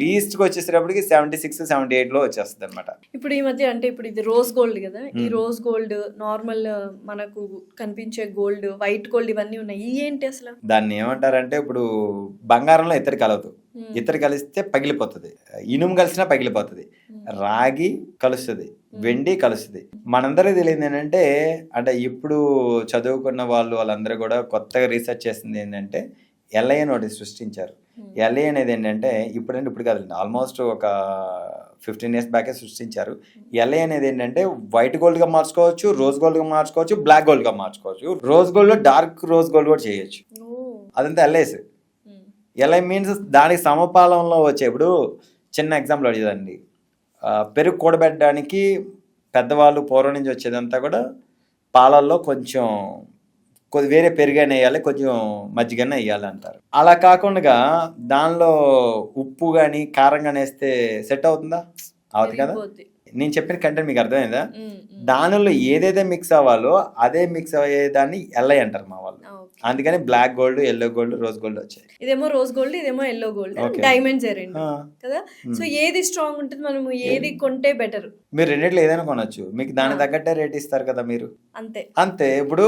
లీస్ట్కి వచ్చేసేటప్పటికి 76-78లో వచ్చేస్తుంది అనమాట.
ఇప్పుడు ఈ మధ్య అంటే ఇప్పుడు ఇది రోజ్ గోల్డ్ కదా, ఈ రోజ్ గోల్డ్ నార్మల్ మనకు కనిపించే గోల్డ్, వైట్ గోల్డ్ ఇవన్నీ ఉన్నాయి, ఏంటి అసలు?
దాన్ని ఏమంటారంటే ఇప్పుడు బంగారంలో ఇత్తడి కలవదు, ఇత్తడి కలిస్తే పగిలిపోతుంది, ఇనుము కలిసినా పగిలిపోతుంది, రాగి కలుస్తుంది, వెండి కలుస్తుంది. మనందరికీ తెలియదు ఏంటంటే, అంటే ఇప్పుడు చదువుకున్న వాళ్ళందరూ కూడా కొత్తగా రీసెర్చ్ చేసింది ఏంటంటే ఎల్ఐ అని ఒకటి సృష్టించారు. ఎల్ఐ అనేది ఏంటంటే ఇప్పుడు కాదండి, ఆల్మోస్ట్ ఒక 15 years బ్యాకే సృష్టించారు. ఎల్ఐ అనేది ఏంటంటే వైట్ గోల్డ్గా మార్చుకోవచ్చు, రోజ్ గోల్డ్గా మార్చుకోవచ్చు, బ్లాక్ గోల్డ్గా మార్చుకోవచ్చు, రోజ్ గోల్డ్లో డార్క్ రోజ్ గోల్డ్ కూడా చేయొచ్చు. అదంతా ఎల్ఐస్. ఎల్ఐ మీన్స్ దానికి సమపాలంలో వచ్చే, ఇప్పుడు చిన్న ఎగ్జాంపుల్ అడిగేదండి, పెరుగు కూడబెట్టడానికి పెద్దవాళ్ళు పూర్వం నుంచి వచ్చేదంతా కూడా పాలల్లో కొంచెం వేరే పెరుగైనా వేయాలి, కొంచెం మజ్జిగైనా వేయాలి అంటారు. అలా కాకుండా దానిలో ఉప్పు కానీ కారం కానీ వేస్తే సెట్ అవుతుందా? అవుతుంది కదా. నేను చెప్పిన కంటెంట్ మీకు అర్థమైందా? దానిలో ఏదైతే మిక్స్ అవ్వాలో అదే మిక్స్ అయ్యేదాన్ని ఎల్ఐ అంటారు మా వాళ్ళు. అందుకని black gold, yellow gold, rose gold వచ్చాయి.
ఇదేమో రోజ్ గోల్డ్, ఇదేమో ఎల్లో గోల్డ్, డైమండ్స్ రెండు కదా. సో ఏది స్ట్రాంగ్ ఉంటుంది, మనము ఏది కొంటే బెటర్?
మీరు రెండిట్లో ఏదైనా కొనొచ్చు, మీకు దాని తగ్గట్టే రేట్ ఇస్తారు కదా మీరు. అంతే. ఇప్పుడు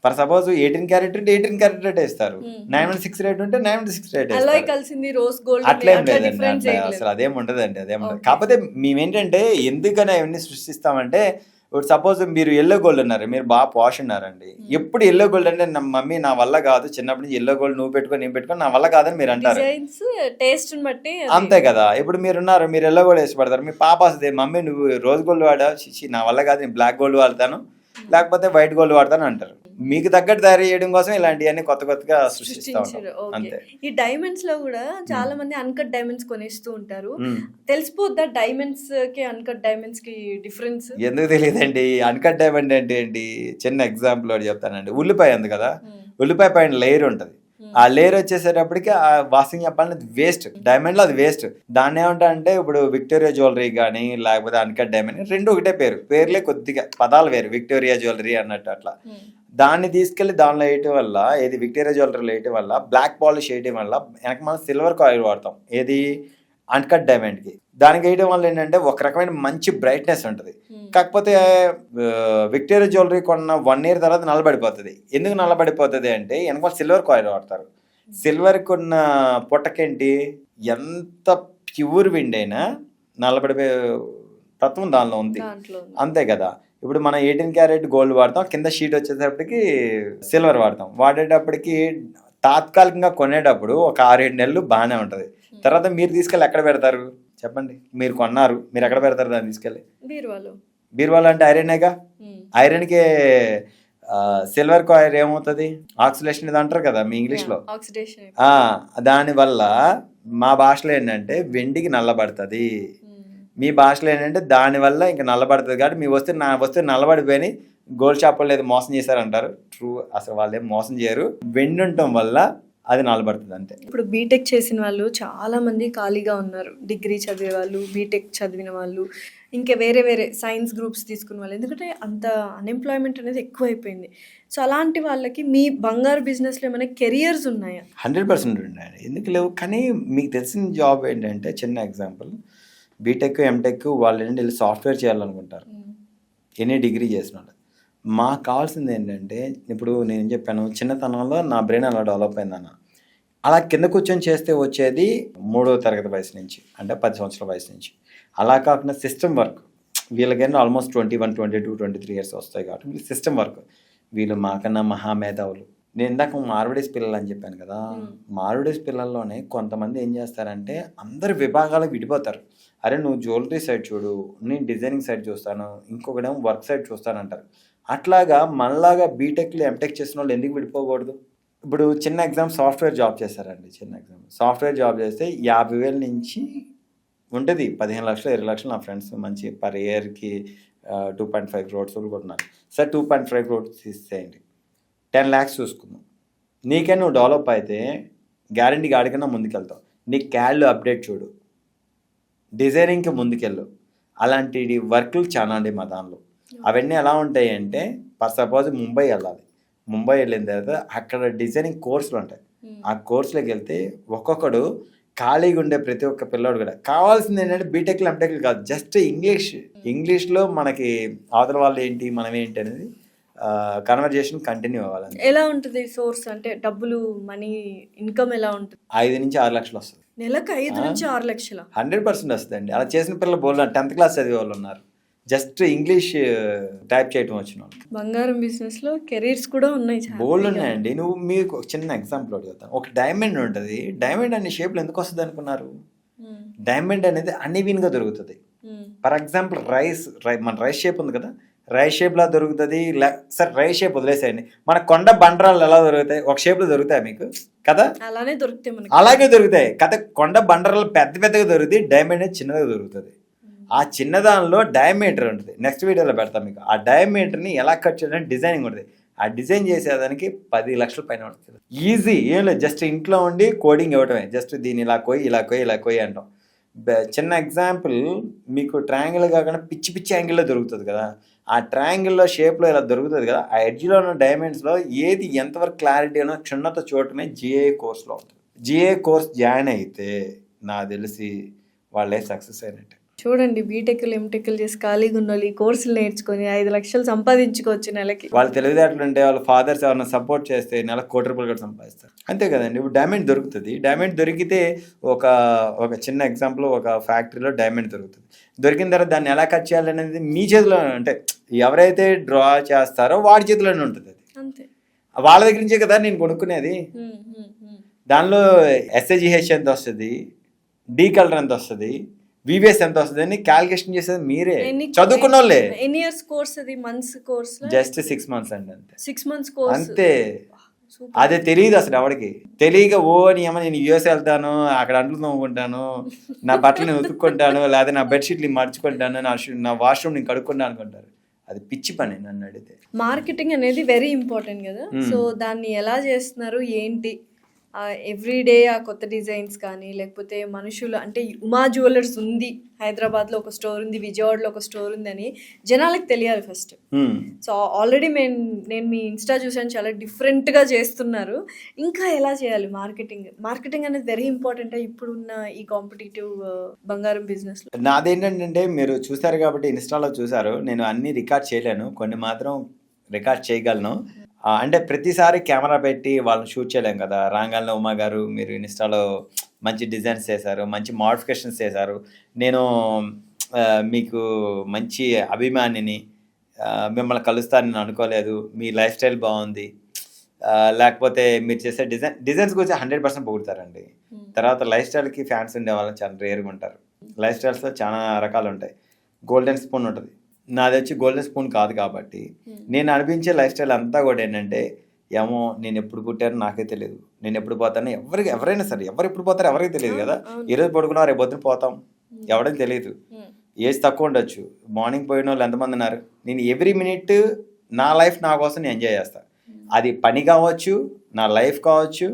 ఫర్ సపోజ్ 18 క్యారెట్ ఉంటే 18 క్యారెట్ రేట్ ఇస్తారు, 916 రేట్ ఉంటే 916 రేట్ ఇస్తారు. అట్లేం లేదండి, అసలు అదేం ఉండదండి, అదేం ఉండదు. కాకపోతే మేమేంటంటే ఎందుకని అవన్నీ సృష్టిస్తామంటే, ఇప్పుడు సపోజ్ మీరు ఎల్లో గోల్డ్ ఉన్నారు, మీరు బాగా పాష్ ఉన్నారండి, ఎప్పుడు ఎల్లో గోల్డ్ అంటే నా మమ్మీ నా వల్ల కాదు, చిన్నప్పటి నుంచి ఎల్లో గోల్డ్ నువ్వు పెట్టుకొని నేను పెట్టుకొని నా వల్ల కాదని మీరు అంటారు, అంతే కదా. ఇప్పుడు మీరున్నారు, మీరు ఎల్లో గోల్డ్ వేసిపడతారు, మీ పాప వస్తుంది, మమ్మీ నువ్వు రోజ్ గోల్డ్ వాడా, నా వల్ల కాదు నేను బ్లాక్ గోల్డ్ వాడతాను, లేకపోతే వైట్ గోల్డ్ వాడతాను అంటారు. మీకు తగ్గట్టు తయారు చేయడం కోసం ఇలాంటివన్నీ కొత్తగా సృష్టిస్తా ఉంటారు. అంతే.
ఈ డైమండ్స్ లో కూడా చాలా మంది అన్కట్ డైమండ్స్ కొనేస్తూ ఉంటారు, తెలిసిపోద్దా డైమండ్స్ కి అన్కట్ డైమండ్స్ కి డిఫరెన్స్?
ఎందుకు తెలియదండి. అన్కట్ డైమండ్ అంటే ఏంటి, చిన్న ఎగ్జాంపుల్ ఒకటి చెప్తానండి. ఉల్లిపాయ ఉంది కదా, ఉల్లిపాయ పైన లేయర్ ఉంటుంది, ఆ లేయర్ వచ్చేసేటప్పటికి ఆ వాషింగ్ చెప్పాలని వేస్ట్, డైమండ్ లో అది వేస్ట్. దాన్ని ఏమంటా అంటే ఇప్పుడు విక్టోరియా జ్యువెలరీ కానీ లేకపోతే అన్కట్ డైమండ్ రెండు ఒకటే పేర్లే కొద్దిగా పదాలు వేరు, విక్టోరియా జ్యువెలరీ అన్నట్టు అట్లా. దాన్ని తీసుకెళ్లి దానిలో వేయటం వల్ల, ఏది విక్టోరియా జ్యువెలరీలో వేయటం వల్ల, బ్లాక్ పాలిష్ వేయటం వల్ల వెనక మనం సిల్వర్ కాయిల్ వాడతాం, ఏది అన్కట్ డైమండ్కి. దానికి వేయడం వల్ల ఏంటంటే ఒక రకమైన మంచి బ్రైట్నెస్ ఉంటుంది. కాకపోతే విక్టోరియా జ్యువెలరీ కొన్న 1 year తర్వాత నల్లబడిపోతుంది. ఎందుకు నల్లబడిపోతుంది అంటే వెనక సిల్వర్ కాయిల్ వాడతారు. సిల్వర్కి ఉన్న పుట్టకేంటి, ఎంత ప్యూర్ విండ్ అయినా నల్లబడిపోయే తత్వం దానిలో ఉంది, అంతే కదా. ఇప్పుడు మనం 18 క్యారెట్ గోల్డ్ వాడతాం, కింద షీట్ వచ్చేటప్పటికి సిల్వర్ వాడతాం. వాడేటప్పటికి తాత్కాలికంగా కొనేటప్పుడు ఒక 6-7 నెలలు బాగానే ఉంటుంది. తర్వాత మీరు తీసుకెళ్ళి ఎక్కడ పెడతారు చెప్పండి? మీరు కొన్నారు, మీరు ఎక్కడ పెడతారు దాన్ని తీసుకెళ్ళి? బీరువాలో. అంటే ఐరనేగా, ఐరన్కి సిల్వర్ కాయిల్ ఏమవుతుంది, ఆక్సిడేషన్ ఇది అంటారు కదా మీ ఇంగ్లీష్లో. దానివల్ల మా భాషలో ఏంటంటే వెండికి నల్లబడుతుంది, మీ భాషలో ఏంటంటే దానివల్ల ఇంకా నల్లబడుతుంది. కాబట్టి మీ వస్తువు నల్లబడిపోయి గోల్డ్ షాపుల్లో ఏదో మోసం చేశారంటారు. ట్రూ, అసలు వాళ్ళు ఏం మోసం చేయరు, వెండి ఉండటం వల్ల అది నల్లబడుతుంది అంతే.
ఇప్పుడు బీటెక్ చేసిన వాళ్ళు చాలా మంది ఖాళీగా ఉన్నారు, డిగ్రీ చదివే వాళ్ళు, బీటెక్ చదివిన వాళ్ళు, ఇంకా వేరే సైన్స్ గ్రూప్స్ తీసుకున్న వాళ్ళు, ఎందుకంటే అంత అన్ఎంప్లాయ్మెంట్ అనేది ఎక్కువైపోయింది. సో అలాంటి వాళ్ళకి మీ బంగారు బిజినెస్లో ఏమైనా కెరియర్స్ ఉన్నాయా?
100% ఉన్నాయి, ఎందుకు లేవు. కానీ మీకు తెలిసిన జాబ్ ఏంటంటే, చిన్న ఎగ్జాంపుల్, బీటెక్ ఎంటెక్ వాళ్ళు ఏంటంటే వీళ్ళు సాఫ్ట్వేర్ చేయాలనుకుంటారు, ఎనీ డిగ్రీ చేసిన వాళ్ళు. మాకు కావాల్సింది ఏంటంటే, ఇప్పుడు నేను చెప్పాను చిన్నతనంలో నా బ్రెయిన్ అలా డెవలప్ అయిందన్న, అలా కింద కూర్చొని చేస్తే వచ్చేది 3వ తరగతి వయసు నుంచి, అంటే 10 సంవత్సరాల వయసు నుంచి. అలా కాకుండా సిస్టమ్ వర్క్, వీళ్ళకైనా ఆల్మోస్ట్ 21, 22, 23 years వస్తాయి కాబట్టి వీళ్ళు సిస్టమ్ వర్క్, వీళ్ళు మాకన్నా మహామేధావులు. నేను ఇందాక మార్వడీస్ పిల్లలు అని చెప్పాను కదా, మార్వడీస్ పిల్లల్లోనే కొంతమంది ఏం చేస్తారంటే అందరు విభాగాలకు విడిపోతారు. అరే నువ్వు జ్యువెలరీ సైడ్ చూడు, నేను డిజైనింగ్ సైడ్ చూస్తాను, ఇంకొకటేమో వర్క్ సైడ్ చూస్తానంటారు. అట్లాగా మనలాగా బీటెక్లు ఎంటెక్ చేసిన వాళ్ళు ఎందుకు విడిపోకూడదు? ఇప్పుడు చిన్న ఎగ్జామ్ సాఫ్ట్వేర్ జాబ్ చేశారండి. చిన్న ఎగ్జామ్ సాఫ్ట్వేర్ జాబ్ చేస్తే 50,000 నుంచి ఉంటుంది 15 లక్షలు 20 లక్షలు. నా ఫ్రెండ్స్ మంచి పర్ ఇయర్కి 2.5 crores కూడా ఉన్నారు. సార్ 2.5 crores తీసేయండి, 10 lakhs చూసుకుందాం. నీకే నువ్వు డెవలప్ అయితే గ్యారంటీ గాడికన్నా ముందుకెళ్తావు. నీ క్యాడ్లు అప్డేట్ చూడు, డిజైనింగ్కి ముందుకెళ్ళు. అలాంటి వర్క్లు చాలా అండి మా దానిలో. అవన్నీ ఎలా ఉంటాయి అంటే సపోజ్ ముంబై వెళ్ళాలి. ముంబై వెళ్ళిన తర్వాత అక్కడ డిజైనింగ్ కోర్సులు ఉంటాయి. ఆ కోర్సులోకి వెళ్తే ఒక్కొక్కడు ఖాళీగా ఉండే ప్రతి ఒక్క పిల్లోడు కూడా కావాల్సింది ఏంటంటే బీటెక్లు ఎంటెక్లు కాదు, జస్ట్ ఇంగ్లీష్లో మనకి అవతల వాళ్ళు ఏంటి మనం ఏంటి అనేది కన్వర్జేషన్ కంటిన్యూ అవ్వాలి.
ఎలా ఉంటుంది సోర్స్ అంటే డబ్బులు మనీ ఇన్కమ్ ఎలా ఉంటుంది?
5 నుంచి 6 లక్షలు వస్తుంది
నెలకు. 5 నుంచి 6 లక్షల
100% వస్తుందండి. అలా చేసిన పిల్లలు బోల్డ్ 10th క్లాస్ చదివే వాళ్ళు ఉన్నారు, జస్ట్ ఇంగ్లీష్ టైప్ చేయటం వచ్చిన వాళ్ళు.
బంగారం బిజినెస్ లో కెరీర్స్ కూడా ఉన్నాయి,
బోల్డ్ ఉన్నాయండి. నువ్వు మీకు ఒక చిన్న ఎగ్జాంపుల్ చెప్తాను. ఒక డైమండ్ ఉంటుంది. డైమండ్ అనే షేప్లో ఎందుకు వస్తుంది అనుకున్నారు? డైమండ్ అనేది అన్ఈవెన్గా దొరుకుతుంది. ఫర్ ఎగ్జాంపుల్ మన రైస్ షేప్ ఉంది కదా, రైస్ షేప్లా దొరుకుతుంది. సార్ రైస్ షేప్ వదిలేసేయండి, మన కొండ బండరాలు ఎలా దొరుకుతాయి? ఒక షేప్లో దొరుకుతాయి మీకు కదా,
అలానే దొరుకుతాయి,
అలాగే దొరుకుతాయి కదా. కొండ బండరాలు పెద్దగా దొరుకుతాయి, డైమండ్ అనేది చిన్నగా దొరుకుతుంది. ఆ చిన్నదానిలో డయామీటర్ ఉంటుంది, నెక్స్ట్ వీడియోలో పెడతాం మీకు. ఆ డయామీటర్ని ఎలా కట్ చేయాలని డిజైనింగ్ ఉంటుంది. ఆ డిజైన్ చేసేదానికి 10 లక్షల పైన ఉంటుంది. ఈజీ, ఏం లేదు, జస్ట్ ఇంట్లో ఉండి కోడింగ్ ఇవ్వటమే. జస్ట్ దీన్ని ఇలా కోయి అంటాం. చిన్న ఎగ్జాంపుల్, మీకు ట్రయాంగిల్ కాకుండా పిచ్చి యాంగిల్లో దొరుకుతుంది కదా, ఆ ట్రయాంగిల్లో షేప్లో ఇలా దొరుకుతుంది కదా, ఆ ఎడ్జ్లో ఉన్న డైమండ్స్లో ఏది ఎంతవరకు క్లారిటీ అన్న క్షుణ్ణత చూడటమే జిఏ కోర్స్లో ఉంటుంది. జిఏ కోర్స్ జాయిన్ అయితే నాకు తెలిసి వాళ్ళే సక్సెస్ అయినట్టే.
చూడండి, బీటెక్లు ఎంటెక్లు చేసి ఖాళీగా ఉన్న వాళ్ళు ఈ కోర్సులు నేర్చుకొని 5 లక్షలు సంపాదించుకోవచ్చు నెలకి.
వాళ్ళు తెలివితేటలు ఉంటే వాళ్ళ ఫాదర్స్ ఎవరైనా సపోర్ట్ చేస్తే నెలకు ₹1 కోటి కూడా సంపాదిస్తారు. అంతే కదండి. ఇప్పుడు డైమండ్ దొరుకుతుంది. డైమండ్ దొరికితే ఒక చిన్న ఎగ్జాంపుల్, ఒక ఫ్యాక్టరీలో డైమండ్ దొరుకుతుంది. దొరికిన తర్వాత దాన్ని ఎలా కట్ చేయాలనేది మీ చేతిలో, అంటే ఎవరైతే డ్రా చేస్తారో వాడి చేతిలోనే ఉంటుంది. అది
అంతే,
వాళ్ళ దగ్గర నుంచే కదా నేను కొనుక్కునేది. దానిలో SAGH ఎంత వస్తుంది, డీ కలర్ ఎంత వస్తుంది, VVS ఎంత వస్తుంది అని క్యాలిక్యులేషన్ చేసేది మీరే, చదువుకున్న వాళ్ళే.
ఎన్ని ఇయర్స్ కోర్స్ అది? Months course?
జస్ట్ 6 months అండి, అంతే.
6 months కోర్స్
అంతే. అదే తెలియదు అసలు ఎవరికి. తెలియక నేను US వెళ్తాను, అక్కడ అంట్లు తోముకుంటాను, నా బట్టలు నేను ఉతుక్కుంటాను, లేదా నా బెడ్షీట్లు మర్చుకుంటాను, నా వాష్రూమ్ నేను కడుక్కుంటాను అనుకుంటారు. అది పిచ్చి పని నన్ను అడిగితే.
మార్కెటింగ్ అనేది వెరీ ఇంపార్టెంట్ కదా, సో దాన్ని ఎలా చేస్తున్నారు ఏంటి? ఎవ్రీడే ఆ కొత్త డిజైన్స్ కానీ, లేకపోతే మనుషులు అంటే ఉమా జ్యువెలర్స్ ఉంది హైదరాబాద్లో, ఒక స్టోర్ ఉంది, విజయవాడలో ఒక స్టోర్ ఉంది అని జనాలకు తెలియాలి ఫస్ట్. సో ఆల్రెడీ నేను మీ ఇన్స్టా చూసాను, చాలా డిఫరెంట్గా చేస్తున్నారు. ఇంకా ఎలా చేయాలి మార్కెటింగ్ అనేది వెరీ ఇంపార్టెంట్ ఇప్పుడున్న ఈ కాంపిటేటివ్ బంగారం బిజినెస్లో.
నాదేంటంటే మీరు చూసారు కాబట్టి ఇన్స్టాలో చూసారు, నేను అన్ని రికార్డ్ చేయలేను, కొన్ని మాత్రం రికార్డ్ చేయగలను. అంటే ప్రతిసారి కెమెరా పెట్టి వాళ్ళని షూట్ చేయలేం కదా. రాగానే ఉమా గారు మీరు ఇన్స్టాలో మంచి డిజైన్స్ చేశారు, మంచి మోడిఫికేషన్స్ చేశారు, నేను మీకు మంచి అభిమానిని, మిమ్మల్ని కలుస్తాను నేను అనుకోలేదు, మీ లైఫ్ స్టైల్ బాగుంది, లేకపోతే మీరు చేసే డిజైన్స్ గురించి 100% పొగుడతారండి. తర్వాత లైఫ్ స్టైల్కి ఫ్యాన్స్ ఉండే వాళ్ళని చాలా రేర్గా ఉంటారు. లైఫ్ స్టైల్స్లో చాలా రకాలు ఉంటాయి. గోల్డెన్ స్పూన్ ఉంటుంది, నాది వచ్చి గోల్డెన్ స్పూన్ కాదు కాబట్టి నేను అనిపించే లైఫ్ స్టైల్ అంతా కూడా ఏంటంటే, ఏమో నేను ఎప్పుడు పుట్టానో నాకే తెలియదు, నేను ఎప్పుడు పోతానో ఎవరైనా సరే ఎవరు ఎప్పుడు పోతారో ఎవరికి తెలియదు కదా. ఈరోజు పడుకున్నా రేపు పొద్దున పోతాం, ఎవరికి తెలియదు. ఏజ్ తక్కువ ఉండొచ్చు, మార్నింగ్ పోయిన వాళ్ళు ఎంతమంది ఉన్నారు. నేను ఎవ్రీ మినిట్ నా లైఫ్ నా కోసం నేను ఎంజాయ్ చేస్తాను. అది పని కావచ్చు, నా లైఫ్ కావచ్చు,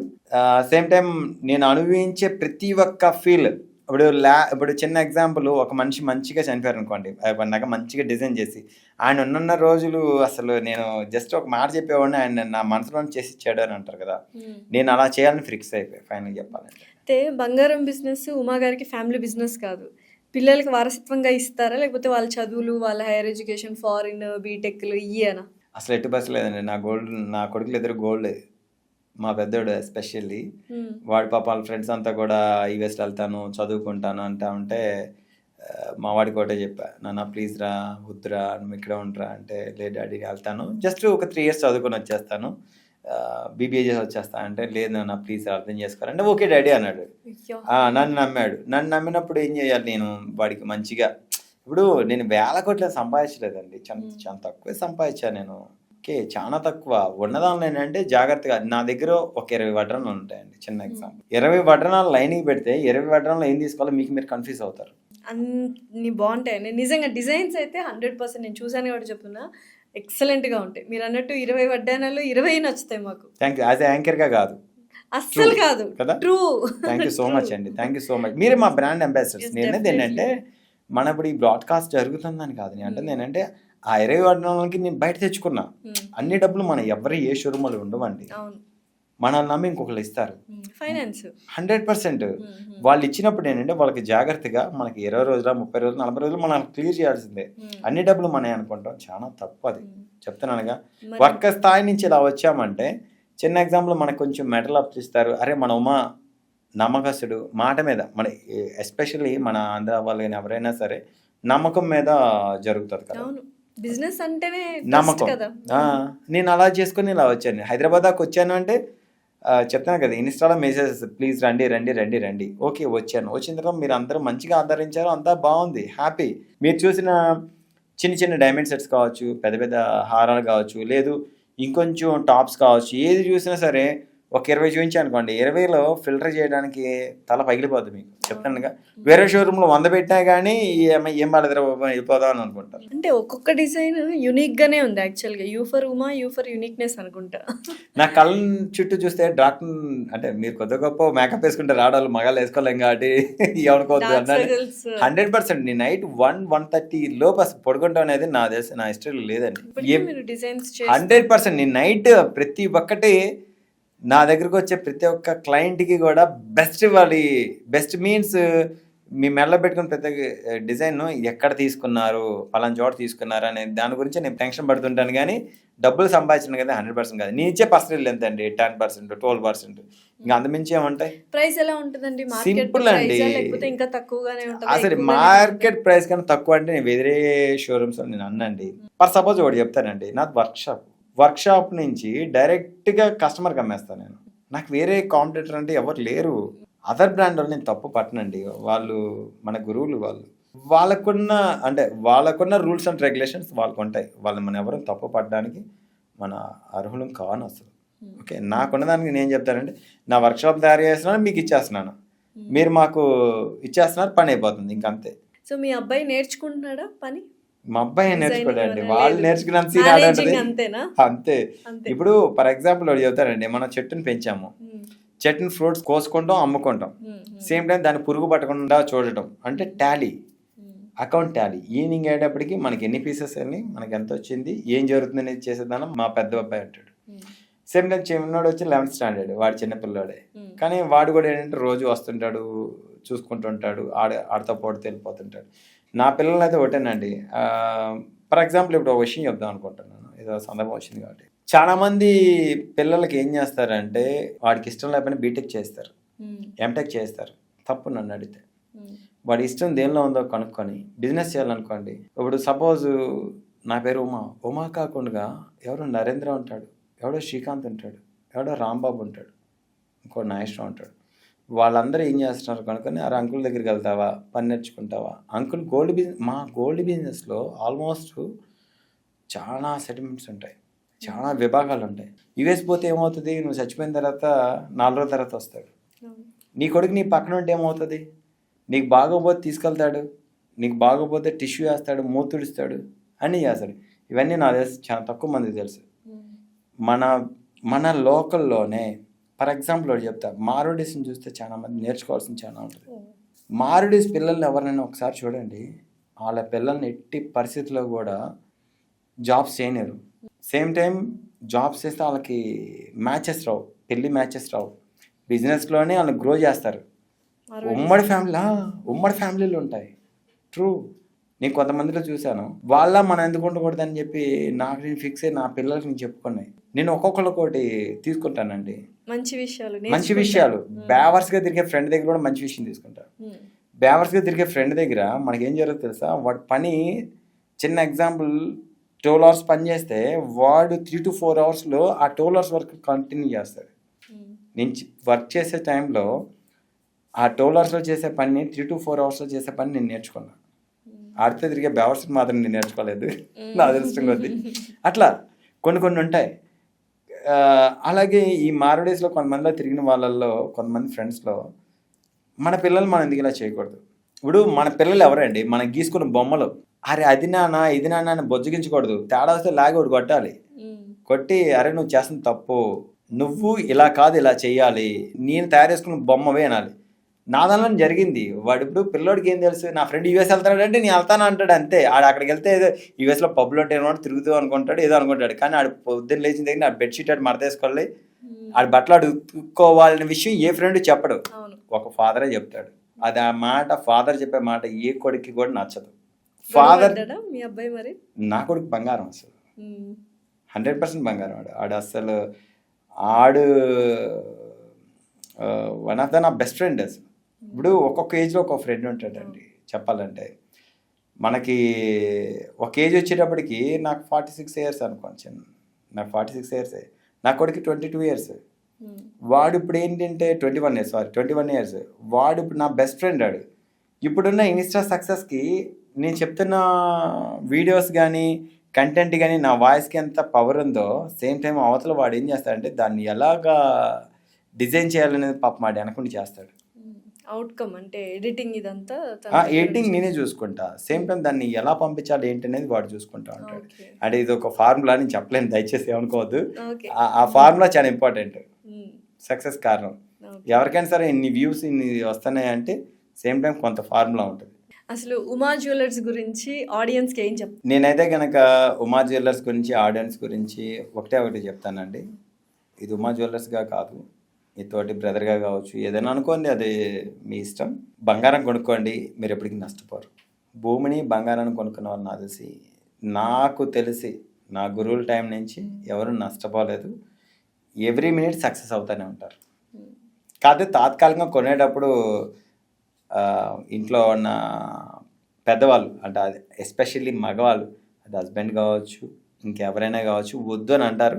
సేమ్ టైం నేను అనుభవించే ప్రతి ఒక్క ఫీల్. ఇప్పుడు చిన్న ఎగ్జాంపుల్, ఒక మనిషి మంచిగా చనిపోయారు అనుకోండి, నాకు మంచిగా డిజైన్ చేసి ఆయన ఉన్న రోజులు అసలు నేను జస్ట్ ఒక మాట చెప్పేవాడిని, ఆయన నా మనసులో చేసి ఇచ్చాడు అని అంటారు కదా. నేను అలా చేయాలని ఫిక్స్ అయిపోయి ఫైనల్ చెప్పాలంటే.
అయితే బంగారం బిజినెస్ ఉమా గారికి ఫ్యామిలీ బిజినెస్ కాదు, పిల్లలకి వారసత్వంగా ఇస్తారా, లేకపోతే వాళ్ళ చదువులు, వాళ్ళ హైయర్ ఎడ్యుకేషన్, ఫారిన్ బీటెక్లు ఇయ్యనా?
అసలు ఎట్టి బస్సు లేదండి. నా కొడుకులు ఇద్దరు గోల్డ్. మా పెద్దోడు ఎస్పెషల్లీ, వాడి పాప వాళ్ళ ఫ్రెండ్స్ అంతా కూడా యూఎస్లో వెళ్తాను చదువుకుంటాను ఉంటే మా వాడికి ఒకటే చెప్పా, నాన్న ప్లీజ్ రా, వద్దురా, నువ్వు ఇక్కడ ఉండరా అంటే, లేదు డాడీ వెళ్తాను, జస్ట్ ఒక 3 years చదువుకొని వచ్చేస్తాను, BBA చేసి వచ్చేస్తా అంటే, లేదు నాన్న ప్లీజ్ అర్థం చేసుకోవాలంటే ఓకే డాడీ అన్నాడు. నన్ను నమ్మాడు. నన్ను నమ్మినప్పుడు ఏం చేయాలి నేను? వాడికి మంచిగా ఇప్పుడు నేను వేల కోట్లు సంపాదించలేదండి, చాలా చాలా తక్కువే సంపాదించాను నేను. ఓకే, చాలా తక్కువ. ఉన్నదానిలో ఏంటంటే జాగ్రత్తగా నా దగ్గర ఒక 20 వడ్రణాలు ఉంటాయండి. చిన్న ఎగ్జాంపుల్, 20 వడ్రణాలు లైన్కి పెడితే 20 వడ్రణాలు ఏం తీసుకోవాలో మీకు మీరు కన్ఫ్యూజ్ అవుతారు.
అన్ని బాగుంటాయండి నిజంగా. డిజైన్స్ అయితే 100% నేను చూసాను కాబట్టి చెప్తున్నా, ఎక్సలెంట్గా ఉంటాయి. మీరు అన్నట్టు 20 వడ్డానాలు 20 నచ్చుతాయి మాకు.
Thank you. యాజ్ యాంకర్గా కాదు,
అస్సలు కాదు
కదా.
True.
Thank you so much అండి, థ్యాంక్ యూ సో మచ్. మీరే మా బ్రాండ్ అంబాసిడర్స్. నేను అనేది ఏంటంటే మన ఇప్పుడు ఈ బ్రాడ్కాస్ట్ జరుగుతుందని కాదు, నేను అంటే ఏంటంటే ఆ 20 వడ్డానాలకి నేను బయట తెచ్చుకున్నా. అన్ని డబ్బులు మన ఎవరి ఏ షోరూమ్లో ఉండవండి, మనల్ని నమ్మి ఇంకొకరు ఇస్తారు.
ఫైనాన్స్
100%. వాళ్ళు ఇచ్చినప్పుడు ఏంటంటే వాళ్ళకి జాగ్రత్తగా మనకి 20 రోజుల 30 రోజులు 40 రోజులు మనం క్లియర్ చేయాల్సిందే. అన్ని డబ్బులు మనమే అనుకుంటాం, చాలా తప్పు అది. చెప్తున్నానుగా, ఒక్క స్థాయి నుంచి ఇలా వచ్చామంటే, చిన్న ఎగ్జాంపుల్, మనకు కొంచెం మెడల్ అప్ ఇస్తారు. అరే మన ఉమా నమ్మకస్తుడు, మాట మీద, మన ఎస్పెషల్లీ మన ఆంధ్ర వాళ్ళు కానీ ఎవరైనా సరే నమ్మకం మీద జరుగుతుంది కదా
బిజినెస్ అంటేనే
నమ్మకం. నేను అలా చేసుకుని ఇలా వచ్చాను. హైదరాబాద్ దాకా వచ్చాను అంటే చెప్తాను కదా, ఇన్స్టాలో మెసేజెస్, ప్లీజ్ రండి రండి రండి రండి. ఓకే వచ్చాను. వచ్చిన తర్వాత మీరు అందరూ మంచిగా ఆదరించారు, అంతా బాగుంది, హ్యాపీ. మీరు చూసిన చిన్న చిన్న డైమండ్ సెట్స్ కావచ్చు, పెద్ద పెద్ద హారాలు కావచ్చు, లేదు ఇంకొంచెం టాప్స్ కావచ్చు, ఏది చూసినా సరే ఒక 20 చూపించాను అనుకోండి, 20లో ఫిల్టర్ చేయడానికి తల పగిలిపోద్ది మీకు. చెప్తానుగా, వేరే షోరూంలో 100 పెట్టినా కానీ ఏం బాలేదురా వెళ్ళిపోదాం అని అనుకుంటారు.
అంటే ఒక్కొక్క డిజైన్ యూనిక్ గానే ఉంది యాక్చువల్గా. You for Uma, you for uniqueness అనుకుంటా.
నా కళ్ళ చుట్టూ చూస్తే డాక్, అంటే మీరు కొద్ది గొప్ప మేకప్ వేసుకుంటారు, ఆడవాళ్ళు మగాళ్ళు వేసుకోలేం కాబట్టి ఎవరికోవద్దు అన్నాడు. 100%. నీ నైట్ 1-1:30 లోపు అసలు పడుకుంటాం అనేది నా హిస్టరీలో లేదండి. 100%. నీ నైట్ ప్రతి ఒక్కటి నా దగ్గరకు వచ్చే ప్రతి ఒక్క క్లయింట్కి కూడా బెస్ట్ ఇవ్వాలి. బెస్ట్ మీన్స్ మీ మెడలో పెట్టుకుని ప్రతి డిజైన్ ఎక్కడ తీసుకున్నారు, పలానా చోట తీసుకున్నారు అనే దాని గురించి నేను టెన్షన్ పడుతుంటాను. కానీ డబ్బులు సంపాదించిన కదా 100% కాదు. నేను ఇచ్చే పర్సనల్ ఎంత అండి, 10%, 12%. ఇంకా అంతమించి ఏమంటాయి.
ప్రైస్ ఎలా ఉంటుందండి?
సింపుల్ అండి,
ఇంకా తక్కువగానే ఉంటుంది.
అసలు మార్కెట్ ప్రైస్ కన్నా తక్కువ అంటే నేను వేరే షోరూమ్స్ నేను అన్నండి. ఫర్ సపోజ్ ఒకటి చెప్తానండి, నాది వర్క్షాప్ నుంచి డైరెక్ట్గా కస్టమర్కి అమ్మేస్తాను నేను. నాకు వేరే కాంపిటేటర్ అంటే ఎవరు లేరు. అదర్ బ్రాండ్ వాళ్ళు నేను తప్పు పట్టనండి, వాళ్ళు మన గురువులు. వాళ్ళకున్న రూల్స్ అండ్ రెగ్యులేషన్స్ వాళ్ళకు ఉంటాయి. వాళ్ళు మన ఎవరు తప్పు పట్టడానికి మన అర్హులం కాను అసలు. ఓకే, నాకున్న దానికి నేను చెప్తానంటే, నా వర్క్షాప్ తయారు చేస్తున్నాను, మీకు ఇచ్చేస్తున్నాను, మీరు మాకు ఇచ్చేస్తున్నారు, పని అయిపోతుంది, ఇంకంతే.
సో మీ అబ్బాయి నేర్చుకుంటున్నాడా పని?
మా అబ్బాయి నేర్చుకోడండి, వాళ్ళు నేర్చుకున్నంత సీన్ అంతే. ఇప్పుడు ఫర్ ఎగ్జాంపుల్ ఒకటి చెప్తారండి, మనం చెట్టుని పెంచాము, చెట్టుని ఫ్రూట్స్ కోసుకుంటాం, అమ్ముకుంటాం, సేమ్ టైం దాన్ని పురుగు పట్టకుండా చూడటం అంటే టాలీ, అకౌంట్ టాలీ. ఈవినింగ్ అయ్యేటప్పటికి మనకి ఎన్ని పీసెస్ అని, మనకి ఎంత వచ్చింది, ఏం జరుగుతుంది అనేది చేసేదాన్ని మా పెద్ద అబ్బాయి అంటాడు. సేమ్ టైం చిన్నోడు వచ్చి 11th స్టాండర్డ్, వాడు చిన్నపిల్లాడే, కానీ వాడు కూడా ఏంటంటే రోజు వస్తుంటాడు, చూసుకుంటుంటాడు, ఆడతో పోటీ వెళ్ళిపోతుంటాడు. నా పిల్లలు అయితే ఒకటేనండి. ఫర్ ఎగ్జాంపుల్ ఇప్పుడు ఒక విషయం చెప్దాం అనుకుంటున్నాను, ఏదో సందర్భం వచ్చింది కాబట్టి. చాలామంది పిల్లలకి ఏం చేస్తారంటే, వాడికి ఇష్టం లేకపోయినా బీటెక్ చేస్తారు, ఎంటెక్ చేస్తారు. తప్పు నన్ను అడిగితే. వాడి ఇష్టం దేనిలో ఉందో కనుక్కొని బిజినెస్ చేయాలనుకోండి. ఇప్పుడు సపోజ్ నా పేరు ఉమా కాకుండా ఎవడో నరేంద్ర ఉంటాడు, ఎవడో శ్రీకాంత్ ఉంటాడు, ఎవడో రాంబాబు ఉంటాడు, ఇంకో నాగేశ్వరం ఉంటాడు. వాళ్ళందరూ ఏం చేస్తున్నారు కనుకొని, ఆ అంకుల్ దగ్గరికి వెళ్తావా, పని నేర్చుకుంటావా. అంకుల్ మా గోల్డ్ బిజినెస్లో ఆల్మోస్ట్ చాలా సెటిల్మెంట్స్ ఉంటాయి, చాలా విభాగాలు ఉంటాయి. యుఎస్ పోతే ఏమవుతుంది, నువ్వు చచ్చిపోయిన తర్వాత 4 రోజుల తర్వాత వస్తాడు. నీ కొడుకు నీ పక్కన ఉంటే ఏమవుతుంది, నీకు బాగోపోతే తీసుకెళ్తాడు, నీకు బాగోపోతే టిష్యూ వేస్తాడు, మూతుడిస్తాడు, అన్నీ చేస్తాడు. ఇవన్నీ నాకు తెలుసు, చాలా తక్కువ మందికి తెలుసు. మన లోకల్లోనే ఫర్ ఎగ్జాంపుల్ ఒకటి చెప్తా, మారుడీస్ని చూస్తే చాలా మంది నేర్చుకోవాల్సింది చాలా ఉంటుంది. మారుడీస్ పిల్లల్ని ఎవరైనా ఒకసారి చూడండి, వాళ్ళ పిల్లల్ని ఎట్టి పరిస్థితుల్లో కూడా జాబ్స్ చేయలేరు. సేమ్ టైం జాబ్స్ చేస్తే వాళ్ళకి మ్యాచెస్ రావు, పెళ్ళి మ్యాచెస్ రావు. బిజినెస్లోనే వాళ్ళని గ్రో చేస్తారు. ఉమ్మడి ఫ్యామిలీలు ఉంటాయి. ట్రూ, నేను కొంతమందిలో చూశాను. వాళ్ళ మనం ఎందుకు ఉండకూడదని చెప్పి నాకు నేను ఫిక్స్ అయ్యి నా పిల్లలకి నేను చెప్పుకున్నాయి. నేను ఒక్కొక్కరికోటి తీసుకుంటానండి, మంచి విషయాలు. బేవర్స్గా తిరిగే ఫ్రెండ్ దగ్గర కూడా మంచి విషయం తీసుకుంటాను. బేవర్స్గా తిరిగే ఫ్రెండ్ దగ్గర మనకి ఏం జరుగుతుంది తెలుసా, వాడి పని చిన్న ఎగ్జాంపుల్ 12 hours పని చేస్తే వాడు 3 to 4 hours ఆ 12 hours వర్క్ కంటిన్యూ చేస్తాడు. నేను వర్క్ చేసే టైంలో ఆ 12 hours చేసే పని 3 to 4 hours చేసే పని నేను నేర్చుకున్నాను. ఆడితే తిరిగే బెవర్స్ని మాత్రం నేను నేర్చుకోలేదు నా అదృష్టం కొద్దీ. అట్లా కొన్ని ఉంటాయి. అలాగే ఈ మారడేస్లో కొంతమందిలో తిరిగిన వాళ్ళల్లో కొంతమంది ఫ్రెండ్స్లో మన పిల్లలు మనం ఎందుకు ఇలా చేయకూడదు. ఇప్పుడు మన పిల్లలు ఎవరండి, మనం గీసుకున్న బొమ్మలు. అరే అది నాన్న ఇది నాన్న అని బొజ్జగించకూడదు. తేడా వస్తే లాగి ఒకటి కొట్టాలి. కొట్టి అరే నువ్వు చేస్తున్న తప్పు, నువ్వు ఇలా కాదు ఇలా చెయ్యాలి, నేను తయారు చేసుకున్న బొమ్మవే అనాలి. నా దానిలో జరిగింది. వాడు ఇప్పుడు పిల్లోడికి ఏం తెలుసు, నా ఫ్రెండ్ యూఎస్ వెళ్తాడు అంటే నేను వెళ్తాను అంటాడు అంతే. ఆడు అక్కడికి వెళ్తే ఏదో యూఎస్లో పబ్లో ఉంటే ఏమో తిరుగుతూ అనుకుంటాడు, ఏదో అనుకుంటాడు. కానీ ఆడు పొద్దున్న లేచిన దగ్గర ఆడు బెడ్షీట్ ఆడు మడతేసుకోవాలి, ఆడు బట్టలు అడుక్కోవాలనే విషయం ఏ ఫ్రెండ్ చెప్పడు, ఒక ఫాదరే చెప్తాడు. అది ఆ మాట, ఫాదర్ చెప్పే మాట ఏ కొడుక్కి కూడా నచ్చదు. ఫాదర్
మీ అబ్బాయి మరి
నా కొడుకు బంగారం, అసలు 100% బంగారం. ఆడు అసలు ఆడు వన్ ఆఫ్ ద నా బెస్ట్ ఫ్రెండ్. అసలు ఇప్పుడు ఒక్కొక్క ఏజ్లో ఒక్కొక్క ఫ్రెండ్ ఉంటాడండి. చెప్పాలంటే మనకి ఒక ఏజ్ వచ్చేటప్పటికి నాకు 46 ఇయర్స్ అనుకోండి, నాకు 46 ఇయర్సే, నా కొడుకు 22 ఇయర్స్. వాడు ఇప్పుడు ఏంటంటే 21 ఇయర్స్. వాడు ఇప్పుడు నా బెస్ట్ ఫ్రెండ్. వాడు ఇప్పుడున్న ఇన్స్టా సక్సెస్కి నేను చెప్తున్న వీడియోస్ కానీ కంటెంట్ కానీ నా వాయిస్కి ఎంత పవర్ ఉందో, సేమ్ టైం అవతల వాడు ఏం చేస్తాడంటే దాన్ని ఎలాగా డిజైన్ చేయాలనేది పాపం వాడు వెనకుండా చేస్తాడు.
అవుట్కమ్ అంటే ఎడిటింగ్, ఇదంతా
ఎడిటింగ్ నేనే చూసుకుంటా, సేమ్ టైం దాన్ని ఎలా పంపించాలి ఏంటి అనేది వాడు చూసుకుంటా ఉంటాడు. అంటే ఇది ఒక ఫార్ములా నేను చెప్పలేను, దయచేసి ఏమనుకోవద్దు. ఆ ఫార్ములా చాలా ఇంపార్టెంట్, సక్సెస్ కారణం. ఎవరికైనా సరే ఇన్ని వ్యూస్ ఇన్ని వస్తున్నాయి అంటే సేమ్ టైం కొంత ఫార్ములా ఉంటుంది.
అసలు ఉమా జ్యువెలర్స్ గురించి ఆడియన్స్కి ఏం చెప్తాను?
నేనైతే కనుక ఉమా జ్యువెలర్స్ గురించి ఆడియన్స్ గురించి ఒకటి చెప్తానండి. ఇది ఉమా జ్యువెలర్స్గా కాదు, మీ తోటి బ్రదర్గా కావచ్చు, ఏదైనా అనుకోండి, అది మీ ఇష్టం. బంగారం కొనుక్కోండి, మీరు ఎప్పటికీ నష్టపోరు. భూమిని బంగారాన్ని కొనుక్కున్న వాళ్ళు నాకు తెలిసి నా గురువుల టైం నుంచి ఎవరు నష్టపోలేదు. ఎవ్రీ మినిట్ సక్సెస్ అవుతూనే ఉంటారు. కాకపోతే తాత్కాలికంగా కొనేటప్పుడు ఇంట్లో ఉన్న పెద్దవాళ్ళు, అంటే అది ఎస్పెషల్లీ మగవాళ్ళు, అది హస్బెండ్ కావచ్చు ఇంకెవరైనా కావచ్చు, వద్దు అని అంటారు.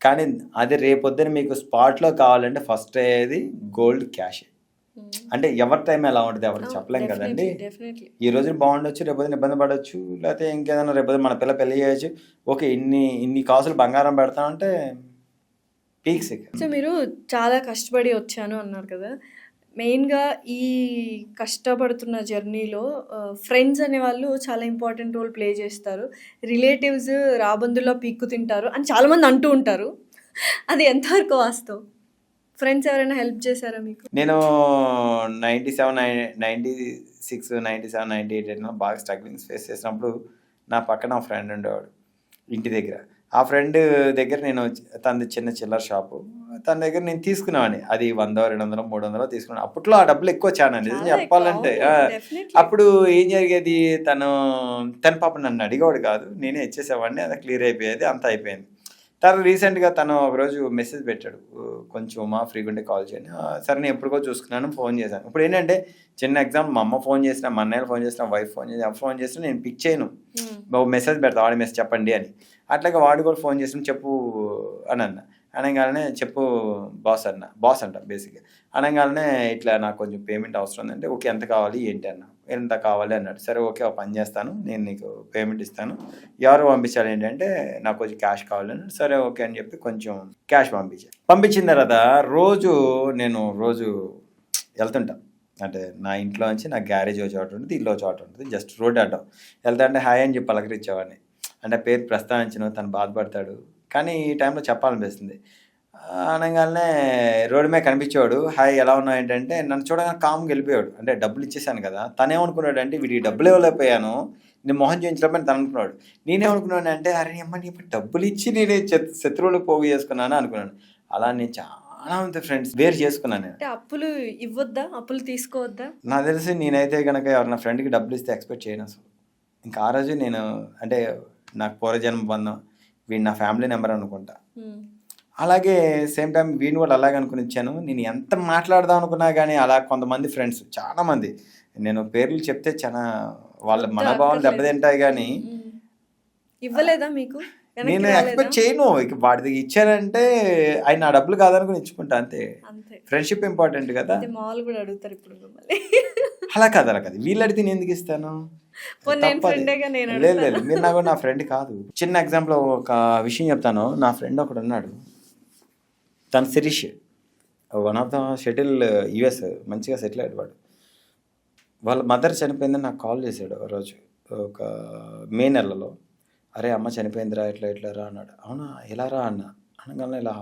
కానీ అది రేపొద్దున మీకు స్పాట్లో కావాలంటే ఫస్ట్ అయ్యేది గోల్డ్ క్యాష్. అంటే ఎవరి టైం ఎలా ఉంటుంది ఎవరికి చెప్పలేం కదండి. ఈ రోజున బాగుండొచ్చు, రేపొద్దున ఇబ్బంది పడవచ్చు, లేకపోతే ఇంకేదైనా రేపొద్దున మన పిల్ల పెళ్లి చేయొచ్చు. ఓకే, ఇన్ని కాసులు బంగారం పెడతామంటే పీక్స్.
సో మీరు చాలా కష్టపడి వచ్చాను అన్నారు కదా, మెయిన్గా ఈ కష్టపడుతున్న జర్నీలో ఫ్రెండ్స్ అనేవాళ్ళు చాలా ఇంపార్టెంట్ రోల్ ప్లే చేస్తారు. రిలేటివ్స్ రాబందుల్లో పీక్కు తింటారు అని చాలామంది అంటూ ఉంటారు. అది ఎంతవరకు వాస్తవం? ఫ్రెండ్స్ ఎవరైనా హెల్ప్ చేశారా మీకు?
నేను 96, 97, 98 బాగా స్ట్రగ్లింగ్స్ ఫేస్ చేసినప్పుడు నా పక్కన ఫ్రెండ్ ఉండేవాడు ఇంటి దగ్గర. ఆ ఫ్రెండ్ దగ్గర నేను, తనది చిన్న చిల్లర షాపు, తన దగ్గర నేను తీసుకున్నాను. అది 100, 200, 300 తీసుకున్నాను. అప్పట్లో ఆ డబ్బులు ఎక్కువ చానండి చెప్పాలంటే. అప్పుడు ఏం జరిగేది, తన పాప నన్ను అడిగేవాడు కాదు, నేనే ఇచ్చేసేవాడిని. అది క్లియర్ అయిపోయేది, అంతా అయిపోయింది. తర్వాత రీసెంట్గా తను ఒకరోజు మెసేజ్ పెట్టాడు, కొంచెం మా ఫ్రీగా ఉంటే కాల్ చేయండి. సరే నేను ఎప్పటికో చూసుకున్నాను, ఫోన్ చేశాను. ఇప్పుడు ఏంటంటే చిన్న ఎగ్జాంపుల్, మా అమ్మ ఫోన్ చేసినా, మా అన్నయ్య ఫోన్ చేసినా, వైఫ్ ఫోన్ చేసినా నేను పిక్ చేయను, మెసేజ్ పెడతా, వాడి మెసేజ్ చెప్పండి అని. అట్లాగే వాడు కూడా ఫోన్ చేసిన చెప్పు అని అనగానే చెప్పు బాస్ అంట బేసిక్గా. అనగానే ఇట్లా నాకు కొంచెం పేమెంట్ అవసరం ఉందంటే, ఓకే ఎంత కావాలి ఏంటి అన్న, ఎంత కావాలి అన్నాడు. సరే ఓకే, ఒక పని చేస్తాను, నేను నీకు పేమెంట్ ఇస్తాను, ఎవరు పంపించాలి ఏంటంటే నాకు కొంచెం క్యాష్ కావాలన్నాడు. సరే ఓకే అని చెప్పి కొంచెం క్యాష్ పంపించిన తర్వాత నేను రోజు వెళ్తుంటా. అంటే నా ఇంట్లో నుంచి నా గ్యారేజ్ ఒక చోట ఉంటుంది, ఇల్లు ఒక చోట ఉంటుంది, జస్ట్ రోడ్ అడ్డం వెళ్తా అంటే హాయ్ అని చెప్పి పలకరించేవాడిని. అంటే పేరు ప్రస్తావించను, తను బాధపడతాడు, కానీ ఈ టైంలో చెప్పాలనిపిస్తుంది. అనగానే రోడ్డు మీద కనిపించేవాడు, హాయ్ ఎలా ఉన్నావు ఏంటంటే, నన్ను చూడగానే కామ్గా వెళ్ళిపోయాడు. అంటే డబ్బులు ఇచ్చేసాను కదా, తనేమనుకున్నాడు అంటే వీడికి డబ్బులు ఇవ్వలేకపోయాను, నేను మొహం చేయించలేకపోయినా తను అనుకున్నాడు. నేనేమనుకున్నాను అంటే, అరే అమ్మ నీ డబ్బులు ఇచ్చి నేనే శత్రువులు పోగు చేసుకున్నాను అనుకున్నాను. అలా నేను చాలా మంది ఫ్రెండ్స్ వేరు చేసుకున్నాను. నేను
అప్పులు ఇవ్వద్దా, అప్పులు తీసుకోవద్దా?
నాకు తెలిసి నేనైతే కనుక ఎవరైనా ఫ్రెండ్కి డబ్బులు ఇస్తే ఎక్స్పెక్ట్ చేయను అసలు. ఇంకా ఆ రోజు నేను, అంటే నాకు పూర్వజన్మ బంధం, వీడు నా ఫ్యామిలీ నెంబర్ అనుకుంటా. అలాగే సేమ్ టైం వీడిని కూడా అలాగే అనుకుని ఇచ్చాను. నేను ఎంత మాట్లాడదాం అనుకున్నా కానీ అలా కొంతమంది ఫ్రెండ్స్, చాలామంది, నేను పేర్లు చెప్తే చాలా వాళ్ళ మనోభావాలు దెబ్బతింటాయి, కానీ
ఇవ్వలేదా మీకు?
నేను ఎక్స్పెక్ట్ చేయను. ఇక వాడికి ఇచ్చారంటే ఆయన నా డబ్బులు కాదనుకుని ఇచ్చుకుంటా అంతే. ఫ్రెండ్షిప్ ఇంపార్టెంట్ కదా.
మాల్ కూడా అడుగుతారు ఇప్పుడు మిమ్మల్ని.
అలా కాదు వీళ్ళు అడిగితే నేను ఎందుకు ఇస్తాను?
పోనీ నేను
తప్పది.
ఫ్రెండేగా నేను
లేదు
అడుగుతాను.
లేదు, మీరు నాకు నా ఫ్రెండ్ కాదు. చిన్న ఎగ్జాంపుల్ ఒక విషయం చెప్తాను. నా ఫ్రెండ్ ఒకడు ఉన్నాడు, తను Shirish, one of the shuttle US మంచిగా సెటిల్ అయ్యాడు వాడు. వాళ్ళ మదర్ చనిపోయిందని నాకు కాల్ చేశాడు ఆ రోజు, ఒక మే నెలలో. అరే అమ్మ చనిపోయిందిరా, ఎట్లా ఎట్లా రా అన్నాడు. అవునా ఎలా రా అన్న. అనగానే ఇలా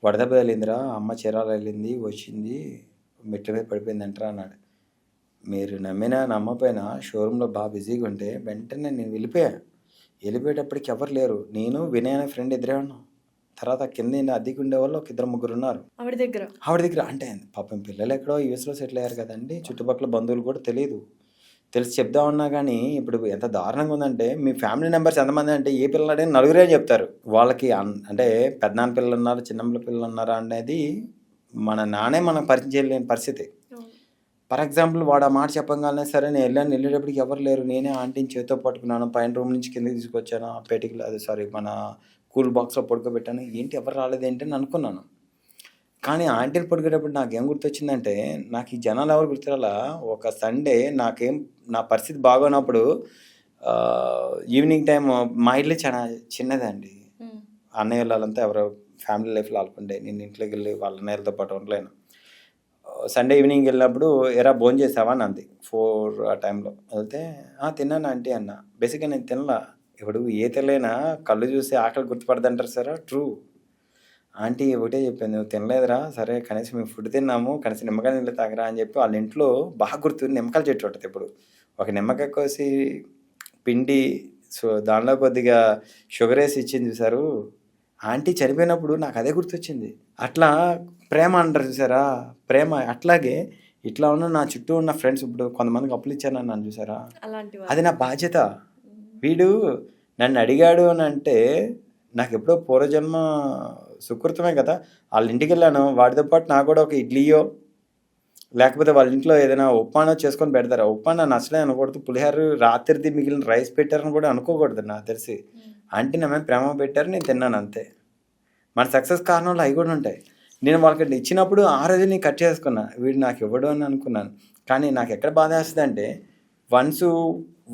వడదెబ్బ తగిలిందిరా, అమ్మ చీరాలు వెళ్ళింది వచ్చింది, మెట్ల మీద పడిపోయింది అంటారా అన్నాడు. మీరు నమ్మినా నమ్మపోయినా షోరూంలో బాగా బిజీగా ఉంటే వెంటనే నేను వెళ్ళిపోయేటప్పటికి ఎవరు లేరు. నేను వినయ్ అనే ఫ్రెండ్ ఎదురే ఉన్నాం. తర్వాత కింద అద్దెకి ఉండేవాళ్ళు ఒక 2-3 ఉన్నారు
ఆవిడ దగ్గర.
అంటే పాపం పిల్లలు ఎక్కడో యూఎస్లో సెటిల్ అయ్యారు కదండి, చుట్టుపక్కల బంధువులు కూడా తెలిసి చెప్దామన్నా కానీ ఇప్పుడు ఎంత దారుణంగా ఉందంటే, మీ ఫ్యామిలీ మెంబర్స్ ఎంతమంది అంటే ఏ పిల్లలు అడిగినా నలుగురే చెప్తారు. వాళ్ళకి అంటే పెద్దనాన్న పిల్లలు ఉన్నారు, చిన్నమ్మ పిల్లలు ఉన్నారా అనేది మన నానే మనం పరిచయం చేయలేని పరిస్థితి. ఫర్ ఎగ్జాంపుల్ వాడు ఆ మాట చెప్పగానే సరే నేను వెళ్ళేటప్పటికి ఎవరు లేరు, నేనే ఆంటీని చేతితో పట్టుకున్నాను, పైన రూమ్ నుంచి కిందకి తీసుకొచ్చాను, ఆ పేటికి మన కూల్ బాక్స్లో పడుకోబెట్టాను, ఏంటి ఎవరు రాలేదు ఏంటి అని అనుకున్నాను. కానీ ఆంటీని పడుకునేటప్పుడు నాకేం గుర్తొచ్చిందంటే, నాకు ఈ జనాలు ఎవరు గుర్తురాలా. ఒక సండే నా పరిస్థితి బాగోనప్పుడు ఈవినింగ్ టైం, మా ఇల్లు చాలా చిన్నదండి, అన్నయ్య వాళ్ళంతా ఎవరో ఫ్యామిలీ లైఫ్లో ఆడుకుంటే నేను ఇంట్లోకి వెళ్ళి వాళ్ళ అన్నయ్యలతో పాటు ఉండలేను. సండే ఈవినింగ్ వెళ్ళినప్పుడు ఎరా భోజనం చేసావా అని అంది. 4 ఆ టైంలో వెళ్తే తిన్నాను ఆంటీ అన్న. బేసిక్గా నేను తినలా. ఇప్పుడు ఏ తెలియనా కళ్ళు చూసి ఆకలి గుర్తుపడదంటారు సార్, ట్రూ. ఆంటీ ఒకటే చెప్పింది, నువ్వు తినలేదురా, సరే కనీసం మేము ఫుడ్ తిన్నాము, కనీసం నిమ్మకాయ నీళ్ళు తాగరా అని చెప్పి వాళ్ళ ఇంట్లో బాగా గుర్తు నిమ్మకాయల చెట్టు ఉంటుంది. ఇప్పుడు ఒక నిమ్మకాయ కోసి పిండి దానిలో కొద్దిగా షుగర్ వేసి ఇచ్చింది చూసారు. ఆంటీ చనిపోయినప్పుడు నాకు అదే గుర్తొచ్చింది. అట్లా ప్రేమ అంటారు చూసారా, ప్రేమ అట్లాగే ఇట్లా ఉన్న నా చుట్టూ ఉన్న ఫ్రెండ్స్, ఇప్పుడు కొంతమందికి అప్పులు ఇచ్చాను నన్ను చూసారా, అది నా బాధ్యత. వీడు నన్ను అడిగాడు అని అంటే నాకు ఎప్పుడో పూర్వజన్మ సుకృతమే కదా. వాళ్ళ ఇంటికి వెళ్ళాను, వాడితో పాటు నాకు కూడా ఒక ఇడ్లీయో లేకపోతే వాళ్ళ ఇంట్లో ఏదైనా ఉప్మానో చేసుకొని పెడతారు. ఉప్మాన నచ్చలే అనకూడదు, పులిహోర రాత్రిది మిగిలిన రైస్ పెట్టారని కూడా అనుకోకూడదు. నాకు తెలిసి ఆంటీ నా మీద ప్రేమ పెట్టారు, నేను తిన్నాను అంతే. మన సక్సెస్ కారణంలో అవి కూడా ఉంటాయి. నేను వాళ్ళకి ఇచ్చినప్పుడు ఆ రోజు నేను కట్ చేసుకున్నా, వీడు నాకు ఇవ్వడు అని అనుకున్నాను. కానీ నాకు ఎక్కడ బాధ వేస్తుంది అంటే, వన్స్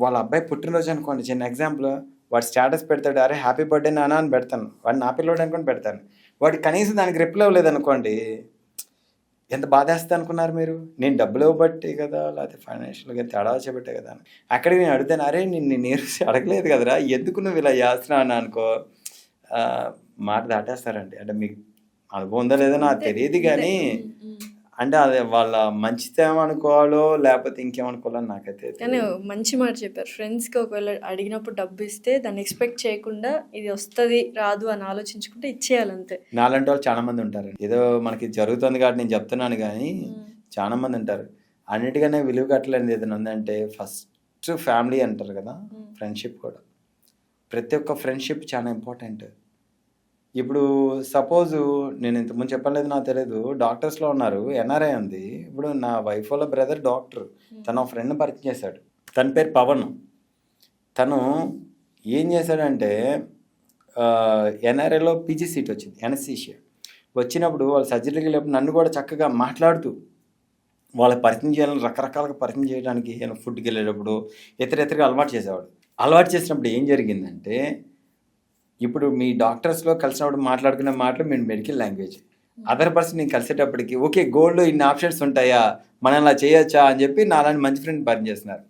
వాళ్ళ అబ్బాయి పుట్టినరోజు అనుకోండి, చిన్న ఎగ్జాంపుల్, వాడు స్టేటస్ పెడతాడు, అరే హ్యాపీ బర్త్డే నాన్న అని పెడతాను, వాడు నా పిల్లోడు అనుకొని పెడతాను, వాడు కనీసం దానికి రిప్లై ఇవ్వలేదు అనుకోండి, ఎంత బాధ వేస్తుంది అనుకున్నారు మీరు. నేను డబ్బులు ఇవ్వబట్టి కదా, లేకపోతే ఫైనాన్షియల్గా తేడా వచ్చేబట్టే కదా అని. అక్కడికి నేను అడుగుతాను, అరే నేను నేర్చి అడగలేదు కదరా, ఎందుకు నువ్వు ఇలా చేస్తున్నావు అనుకో, మాట దాటేస్తారండి. అంటే మీకు అనుభవం ఉందా లేదా నాకు తెలియదు, కానీ అంటే అది వాళ్ళ మంచితనం అనుకోవాలో లేకపోతే ఇంకేమనుకోవాలో నాకైతే.
కానీ మంచి మాట చెప్పారు. ఫ్రెండ్స్కి ఒకవేళ అడిగినప్పుడు డబ్బు ఇస్తే దాన్ని ఎక్స్పెక్ట్ చేయకుండా ఇది వస్తుంది రాదు అని ఆలోచించుకుంటే ఇచ్చేయాలంతే.
నాలాంటి వాళ్ళు చాలా మంది ఉంటారు. ఏదో మనకి జరుగుతుంది కాబట్టి నేను చెప్తున్నాను, కానీ చాలా మంది ఉంటారు. అన్నిటికనే విలువ కట్టలేనిది ఏదైనా ఉందంటే ఫస్ట్ ఫ్యామిలీ అంటారు కదా, ఫ్రెండ్షిప్ కూడా. ప్రతి ఒక్క ఫ్రెండ్షిప్ చాలా ఇంపార్టెంట్. ఇప్పుడు సపోజ్ నేను ఇంతకుముందు చెప్పలేదు నాకు తెలియదు, డాక్టర్స్లో ఉన్నారు, ఎన్ఆర్ఐ ఉంది. ఇప్పుడు నా వైఫ్ వాళ్ళ బ్రదర్ డాక్టర్, తన ఫ్రెండ్ని పరిచయం చేశాడు, తన పేరు పవన్. తను ఏం చేశాడంటే ఎన్ఆర్ఐలో పీజీ సీట్ వచ్చింది, ఎనస్థీషియా వచ్చినప్పుడు వాళ్ళు సర్జరీకి వెళ్ళినప్పుడు నన్ను కూడా చక్కగా మాట్లాడుతూ వాళ్ళకి పరిచయం చేయాలని రకరకాలుగా పరిచయం చేయడానికి ఫుడ్కి వెళ్ళేటప్పుడు ఇతరగా అలవాటు చేసేవాడు. అలవాటు చేసినప్పుడు ఏం జరిగిందంటే, ఇప్పుడు మీ డాక్టర్స్లో కలిసినప్పుడు మాట్లాడుకునే మాటలు మీ మెడికల్ లాంగ్వేజ్, అదర్ పర్సన్ నేను కలిసేటప్పటికి ఓకే గోల్డ్ ఇన్ని ఆప్షన్స్ ఉంటాయా, మనం అలా చేయొచ్చా అని చెప్పి నాలాంటి మంచి ఫ్రెండ్ పరిచయం చేస్తున్నారు.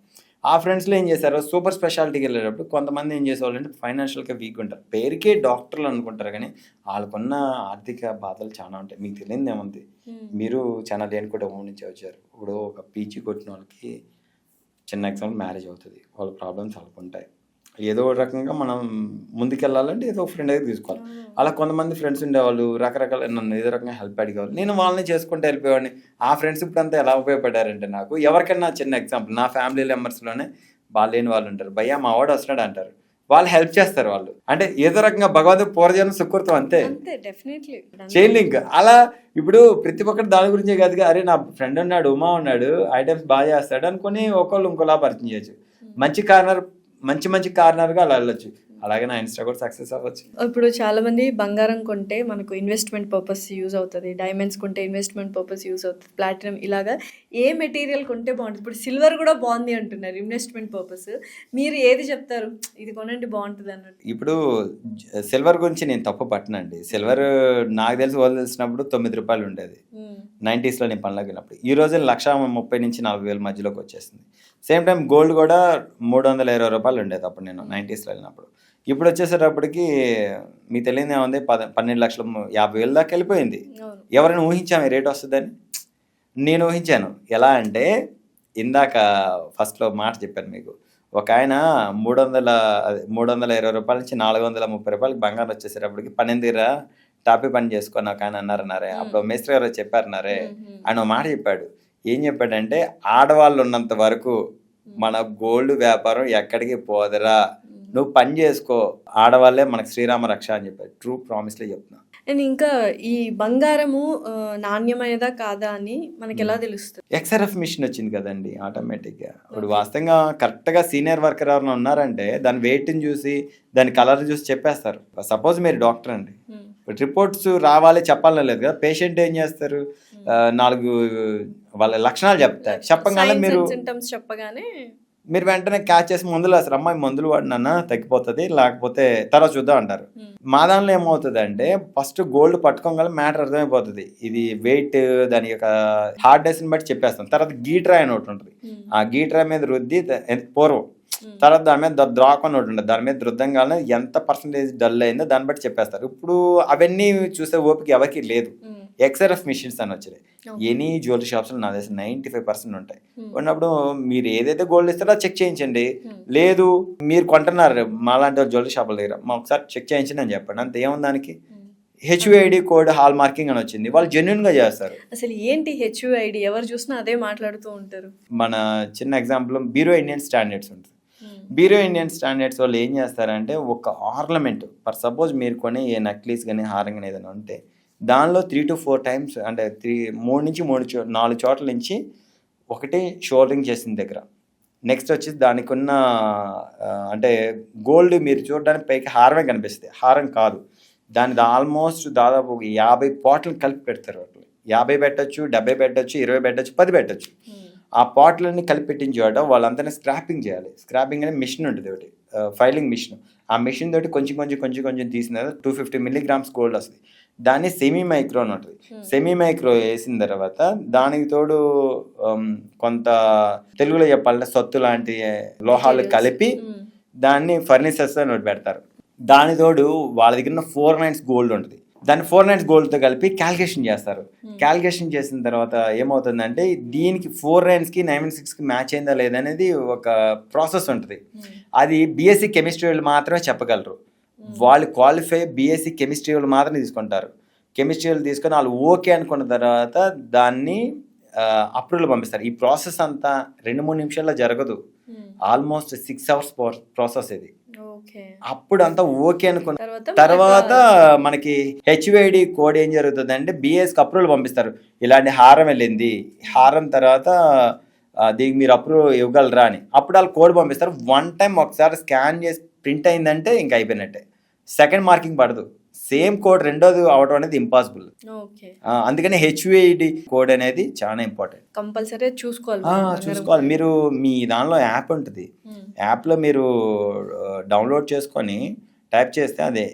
ఆ ఫ్రెండ్స్లో ఏం చేశారు, సూపర్ స్పెషాలిటీకి వెళ్ళేటప్పుడు కొంతమంది ఏం చేసేవాళ్ళంటే ఫైనాన్షియల్గా వీక్ ఉంటారు, పేరుకే డాక్టర్లు అనుకుంటారు, కానీ వాళ్ళకున్న ఆర్థిక బాధలు చాలా ఉంటాయి. మీకు తెలియదు ఏముంది, మీరు చాలా దేని కూడా హోమ్ నుంచి వచ్చారు. ఇప్పుడు ఒక పీజీ కొట్టిన వాళ్ళకి చిన్న ఎగ్జాంపుల్ మ్యారేజ్ అవుతుంది, వాళ్ళ ప్రాబ్లమ్స్ వాళ్ళకు ఉంటాయి. ఏదో ఒక రకంగా మనం ముందుకెళ్ళాలంటే ఏదో ఒక ఫ్రెండ్ దగ్గర తీసుకోవాలి. అలా కొంతమంది ఫ్రెండ్స్ ఉండేవాళ్ళు, రకరకాల నన్ను ఏదో రకంగా హెల్ప్ అడిగేవాళ్ళు, నేను వాళ్ళని చేసుకుంటూ వెళ్ళిపోయేవాడిని. ఆ ఫ్రెండ్స్ ఇప్పుడు అంతా ఎలా ఉపయోగపడారంటే, నాకు ఎవరికైనా చిన్న ఎగ్జాంపుల్, నా ఫ్యామిలీ మెంబర్స్లోనే బాగాలేని వాళ్ళు ఉంటారు, భయ్యా మా వాడు వస్తున్నాడు అంటారు, వాళ్ళు హెల్ప్ చేస్తారు. వాళ్ళు అంటే ఏదో రకంగా భగవంతుడు పూర్వజన్మ సుకృతం అంతే, చైన్ లింక్. అలా ఇప్పుడు ప్రతి ఒక్కటి దాని గురించే కాదుగా, అరే నా ఫ్రెండ్ ఉన్నాడు, ఉమా ఉన్నాడు, ఐటమ్స్ బాగా చేస్తాడు అనుకుని ఒకళ్ళు ఇంకోలా పరిచయం చేయొచ్చు. మంచి కార్నర్గా అలా వెళ్ళొచ్చు. అలాగే నా ఇన్స్టా కూడా సక్సెస్ అవ్వచ్చు.
ఇప్పుడు చాలామంది బంగారం కొంటే మనకు ఇన్వెస్ట్మెంట్ పర్పస్ యూజ్ అవుతుంది, డైమండ్స్ కొంటే ఇన్వెస్ట్మెంట్ పర్పస్ యూజ్ అవుతుంది, ప్లాటినం ఇలాగా ఏ మెటీరియల్ కొంటే బాగుంటుంది. ఇప్పుడు సిల్వర్ కూడా బాగుంది అంటున్నారు ఇన్వెస్ట్మెంట్ పర్పస్. మీరు ఏది చెప్తారు ఇది కొనండి బాగుంటుంది అన్నట్టు?
ఇప్పుడు సిల్వర్ గురించి నేను తప్పు పట్టనండి. సిల్వర్ నాకు తెలిసి వాళ్ళు తెలిసినప్పుడు ₹9 ఉండేది 90s నేను పనిలోకి వెళ్ళినప్పుడు. ఈ రోజు ₹1,30,000-40,000 మధ్యలోకి వచ్చేసింది. సేమ్ టైం గోల్డ్ కూడా ₹320 ఉండేది అప్పుడు నేను 90s వెళ్ళినప్పుడు. ఇప్పుడు వచ్చేసేటప్పటికి మీకు తెలియదు ఏముంది, 12,50,000 దాకా వెళ్ళిపోయింది. ఎవరైనా ఊహించాము ఈ రేట్ వస్తుందని? నేను ఊహించాను. ఎలా అంటే ఇందాక ఫస్ట్లో మాట చెప్పాను మీకు, ఒక ఆయన ₹320 నుంచి ₹430 బంగారం వచ్చేసేటప్పటికి పన్నెందురా టాపీ పని చేసుకొని ఒక ఆయన అన్నారన్నారే. అప్పుడు మేస్త్రి గారు చెప్పారన్నారే, ఆయన మాట చెప్పాడు. ఏం చెప్పాడంటే, ఆడవాళ్ళు ఉన్నంత వరకు మన గోల్డ్ వ్యాపారం ఎక్కడికి పోదరా, నువ్వు పని చేసుకో, ఆడవాళ్ళే మనకు శ్రీరామ రక్ష అని చెప్పాడు. ట్రూ ప్రామిస్లే చెప్తున్నా.
అండ్ ఇంకా ఈ బంగారము నాణ్యమైనదా కాదా అని మనకి ఎలా తెలుస్తుంది?
XRF మిషన్ వచ్చింది కదండి ఆటోమేటిక్గా. ఇప్పుడు వాస్తవంగా కరెక్ట్గా సీనియర్ వర్కర్ ఎవరైనా ఉన్నారంటే దాని వెయిట్ని చూసి దాని కలర్ చూసి చెప్పేస్తారు. సపోజ్ మీరు డాక్టర్ అండి, రిపోర్ట్స్ రావాలి చెప్పాలని లేదు కదా. పేషెంట్ ఏం చేస్తారు, 4 వాళ్ళ లక్షణాలు చెప్తారు. చెప్పగానే మీరు వెంటనే క్యాచ్ చేసి మందులు వేస్తారు. అమ్మాయి మందులు వాడినా తగ్గిపోతుంది, లేకపోతే తర్వాత చూద్దాం అంటారు. మా దానిలో ఏమవుతుంది అంటే ఫస్ట్ గోల్డ్ పట్టుకోగల మ్యాటర్ అర్థమైపోతుంది. ఇది వెయిట్, దాని యొక్క హార్డ్నెస్ని బట్టి చెప్పేస్తాం. తర్వాత గీట్రాయ్ అని ఒకటి ఉంటుంది. ఆ గీట్రాయ్ మీద రుద్ది పూర్వం, తర్వాత దాని మీద ద్రాక్ అని ఒకటి ఉంటుంది. దాని మీద రుద్దంగానే ఎంత పర్సంటేజ్ డల్ అయిందో దాన్ని బట్టి చెప్పేస్తారు. ఇప్పుడు అవన్నీ చూసే ఓపిక ఎవరికి లేదు. XRF మిషన్స్ అని వచ్చినాయి. ఎనీ జ్యువెలరీ షాప్స్లో నా దగ్గర 95% ఉంటాయి. ఉన్నప్పుడు మీరు ఏదైతే గోల్డ్ ఇస్తారో చెక్ చేయించండి. లేదు మీరు కొంటున్నారు మాలాంటి జ్యువెలరీ షాపుల దగ్గర, మా ఒకసారి చెక్ చేయించండి అని చెప్పండి. అంత ఏముంది దానికి. HUID కోడ్ హాల్ మార్కింగ్ అని వచ్చింది, వాళ్ళు జెన్యున్ గా చేస్తారు.
అసలు ఏంటి HUID? ఎవరు చూసినా అదే మాట్లాడుతూ ఉంటారు.
మన చిన్న ఎగ్జాంపుల్ బ్యూరో ఇండియన్ స్టాండర్డ్స్ ఉంటుంది. బ్యూరో ఇండియన్ స్టాండర్డ్స్ వాళ్ళు ఏం చేస్తారంటే, ఒక ఆర్నమెంట్ ఫర్ సపోజ్ మీరు కొని ఏ నెక్లెస్ కానీ హారం కానీ ఏదైనా ఉంటే దానిలో 3 to 4 టైమ్స్, అంటే 3 నుంచి 4 చోట్ల నుంచి ఒకటి షోల్డరింగ్ చేసిన దగ్గర, నెక్స్ట్ వచ్చి దానికి ఉన్న అంటే గోల్డ్ మీరు చూడడానికి పైకి హారమే కనిపిస్తుంది, హారం కాదు. దాని ఆల్మోస్ట్ దాదాపు 50 పాటలు కలిపి పెడతారు. వాటిని 50 పెట్టచ్చు, 70 పెట్టచ్చు, 20 పెట్టచ్చు, 10 పెట్టచ్చు. ఆ పాటలన్నీ కలిపి పెట్టిన చోట వాళ్ళంతా స్క్రాపింగ్ చేయాలి. స్క్రాపింగ్ అనే మిషన్ ఉంటుంది ఒకటి, ఫైలింగ్ మిషన్. ఆ మిషన్ తోటి కొంచెం తీసిన తర్వాత 250 milligrams గోల్డ్ వస్తుంది. దాన్ని సెమీ మైక్రో అని ఉంటుంది. సెమీ మైక్రో వేసిన తర్వాత దానికి తోడు కొంత తెలుగులో చెప్పాలంటే సత్తు లాంటి లోహాలు కలిపి దాన్ని ఫర్నిచర్స్ అని ఒకటి పెడతారు. దాని తోడు వాళ్ళ దగ్గర 4 nines గోల్డ్ ఉంటుంది. దాన్ని 4 nines గోల్డ్తో కలిపి క్యాల్కులేషన్ చేస్తారు. క్యాల్కులేషన్ చేసిన తర్వాత ఏమవుతుందంటే దీనికి 4 ninesకి 916కి మ్యాచ్ అయిందా లేదనేది ఒక ప్రాసెస్ ఉంటుంది. అది BSc కెమిస్ట్రీ వాళ్ళు మాత్రమే చెప్పగలరు. వాళ్ళు క్వాలిఫై BSc కెమిస్ట్రీ వాళ్ళు మాత్రమే తీసుకుంటారు. కెమిస్ట్రీ వాళ్ళు తీసుకొని వాళ్ళు ఓకే అనుకున్న తర్వాత దాన్ని అప్రూవల్ పంపిస్తారు. ఈ ప్రాసెస్ అంతా 2-3 నిమిషాల్లో జరగదు, ఆల్మోస్ట్ 6 hours ప్రాసెస్ ఇది. అప్పుడు అంతా ఓకే అనుకున్న తర్వాత మనకి HUID కోడ్ ఏం జరుగుతుంది అంటే BSకి అప్రూవల్ పంపిస్తారు. ఇలాంటి హారం వెళ్ళింది, హారం తర్వాత దీనికి మీరు అప్రూవల్ ఇవ్వగలరా అని. అప్పుడు వాళ్ళు కోడ్ పంపిస్తారు. 1 time ఒకసారి స్కాన్ చేసి ప్రింట్ అయిందంటే ఇంకా అయిపోయినట్టే. సెకండ్ మార్కింగ్ పడదు. సేమ్ కోడ్ రెండోది అవడం అనేది ఇంపాసిబుల్. అందుకని HUID కోడ్ అనేది చాలా ఇంపార్టెంట్.
కంపల్సరీ చూసుకోవాలి.
మీరు మీ దానిలో యాప్ ఉంటుంది, యాప్లో మీరు డౌన్లోడ్ చేసుకొని టైప్ చేస్తే అదే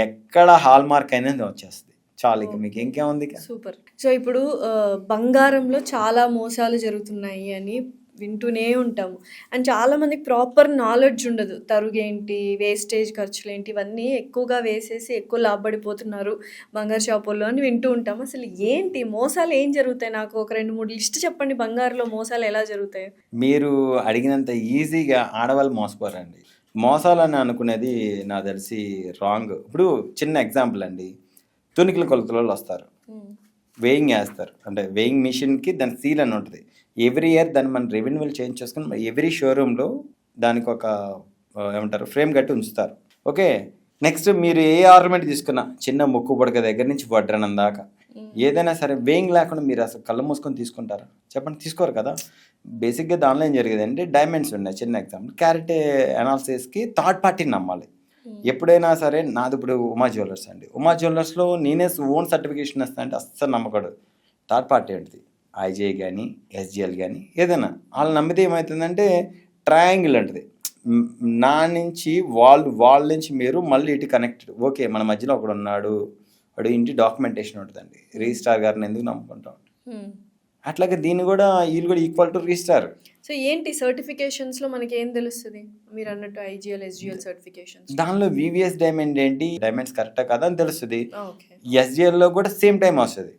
ఎక్కడ హాల్ మార్క్ అనేది వచ్చేస్తుంది. చాలు, ఇక మీకు ఇంకేముంది.
సూపర్. సో ఇప్పుడు బంగారంలో చాలా మోసాలు జరుగుతున్నాయి అని వింటూనే ఉంటాము. అండ్ చాలామందికి ప్రాపర్ నాలెడ్జ్ ఉండదు. తరుగేంటి, వేస్టేజ్ ఖర్చులు ఏంటి, ఇవన్నీ ఎక్కువగా వేసేసి ఎక్కువ లాభపడిపోతున్నారు బంగారు షాపుల్లో అని వింటూ ఉంటాము. అసలు ఏంటి మోసాలు ఏం జరుగుతాయి? నాకు ఒక 2-3 లిస్ట్ చెప్పండి, బంగారులో మోసాలు ఎలా జరుగుతాయి?
మీరు అడిగినంత ఈజీగా ఆడవాళ్ళు మోసపోరండి. మోసాలని అనుకునేది నాకు తెలిసి రాంగ్. ఇప్పుడు చిన్న ఎగ్జాంపుల్ అండి, తునికిల కొలతలలో వస్తారు, వేయింగ్ వేస్తారు. అంటే వేయింగ్ మిషన్కి దాని సీల్ అని ఉంటుంది. ఎవ్రీ ఇయర్ దాన్ని మనం రెవెన్యూలు చేంజ్ చేసుకుని ఎవ్రీ షోరూంలో దానికి ఒక ఏమంటారు ఫ్రేమ్ కట్టి ఉంచుతారు. ఓకే, నెక్స్ట్ మీరు ఏ ఆర్నమెంట్ తీసుకున్నా, చిన్న ముక్కు పొడక దగ్గర నుంచి వడ్రనం దాకా ఏదైనా సరే వేయింగ్ లేకుండా మీరు అసలు కళ్ళు మూసుకొని తీసుకుంటారా? చెప్పండి, తీసుకోరు కదా. బేసిక్గా దానిలో ఏం జరిగేది అంటే డైమండ్స్ ఉన్నాయి. చిన్న ఎగ్జాంపుల్, క్యారెట్ అనాలిసిస్కి థర్డ్ పార్టీని నమ్మాలి. ఎప్పుడైనా సరే నాది ఇప్పుడు ఉమా జ్యువెలర్స్ అండి. ఉమా జ్యువెలర్స్లో నేనే ఓన్ సర్టిఫికేషన్ ఇస్తా అంటే అస్సలు నమ్మకూడదు. థర్డ్ పార్టీ ఏంటిది ఐజే కానీ ఎస్జిఎల్ కానీ ఏదైనా వాళ్ళు నమ్మితే ఏమవుతుందంటే ట్రయాంగిల్ అంటది. నా నుంచి వాళ్ళ నుంచి మీరు మళ్ళీ ఇటు కనెక్టెడ్. ఓకే, మన మధ్యలో ఒకడు ఉన్నాడు, వాడు ఇంటి డాక్యుమెంటేషన్ ఉంటుందండి. రిజిస్ట్రార్ గారిని ఎందుకు నమ్ముకుంటాం? అట్లాగే దీన్ని కూడా వీళ్ళు కూడా ఈక్వల్ టు రిజిస్ట్రార్.
సో ఏంటి సర్టిఫికేషన్స్లో మనకి ఏం తెలుస్తుంది? మీరు అన్నట్టు ఐజిఎల్ ఎస్జిఎల్ సర్టిఫికేషన్స్
దానిలో వివిఎస్ డైమండ్ ఏంటి, డైమండ్స్ కరెక్టా కదా అని తెలుస్తుంది.
ఓకే.
ఎస్జిఎల్లో కూడా సేమ్ టైం వస్తుంది.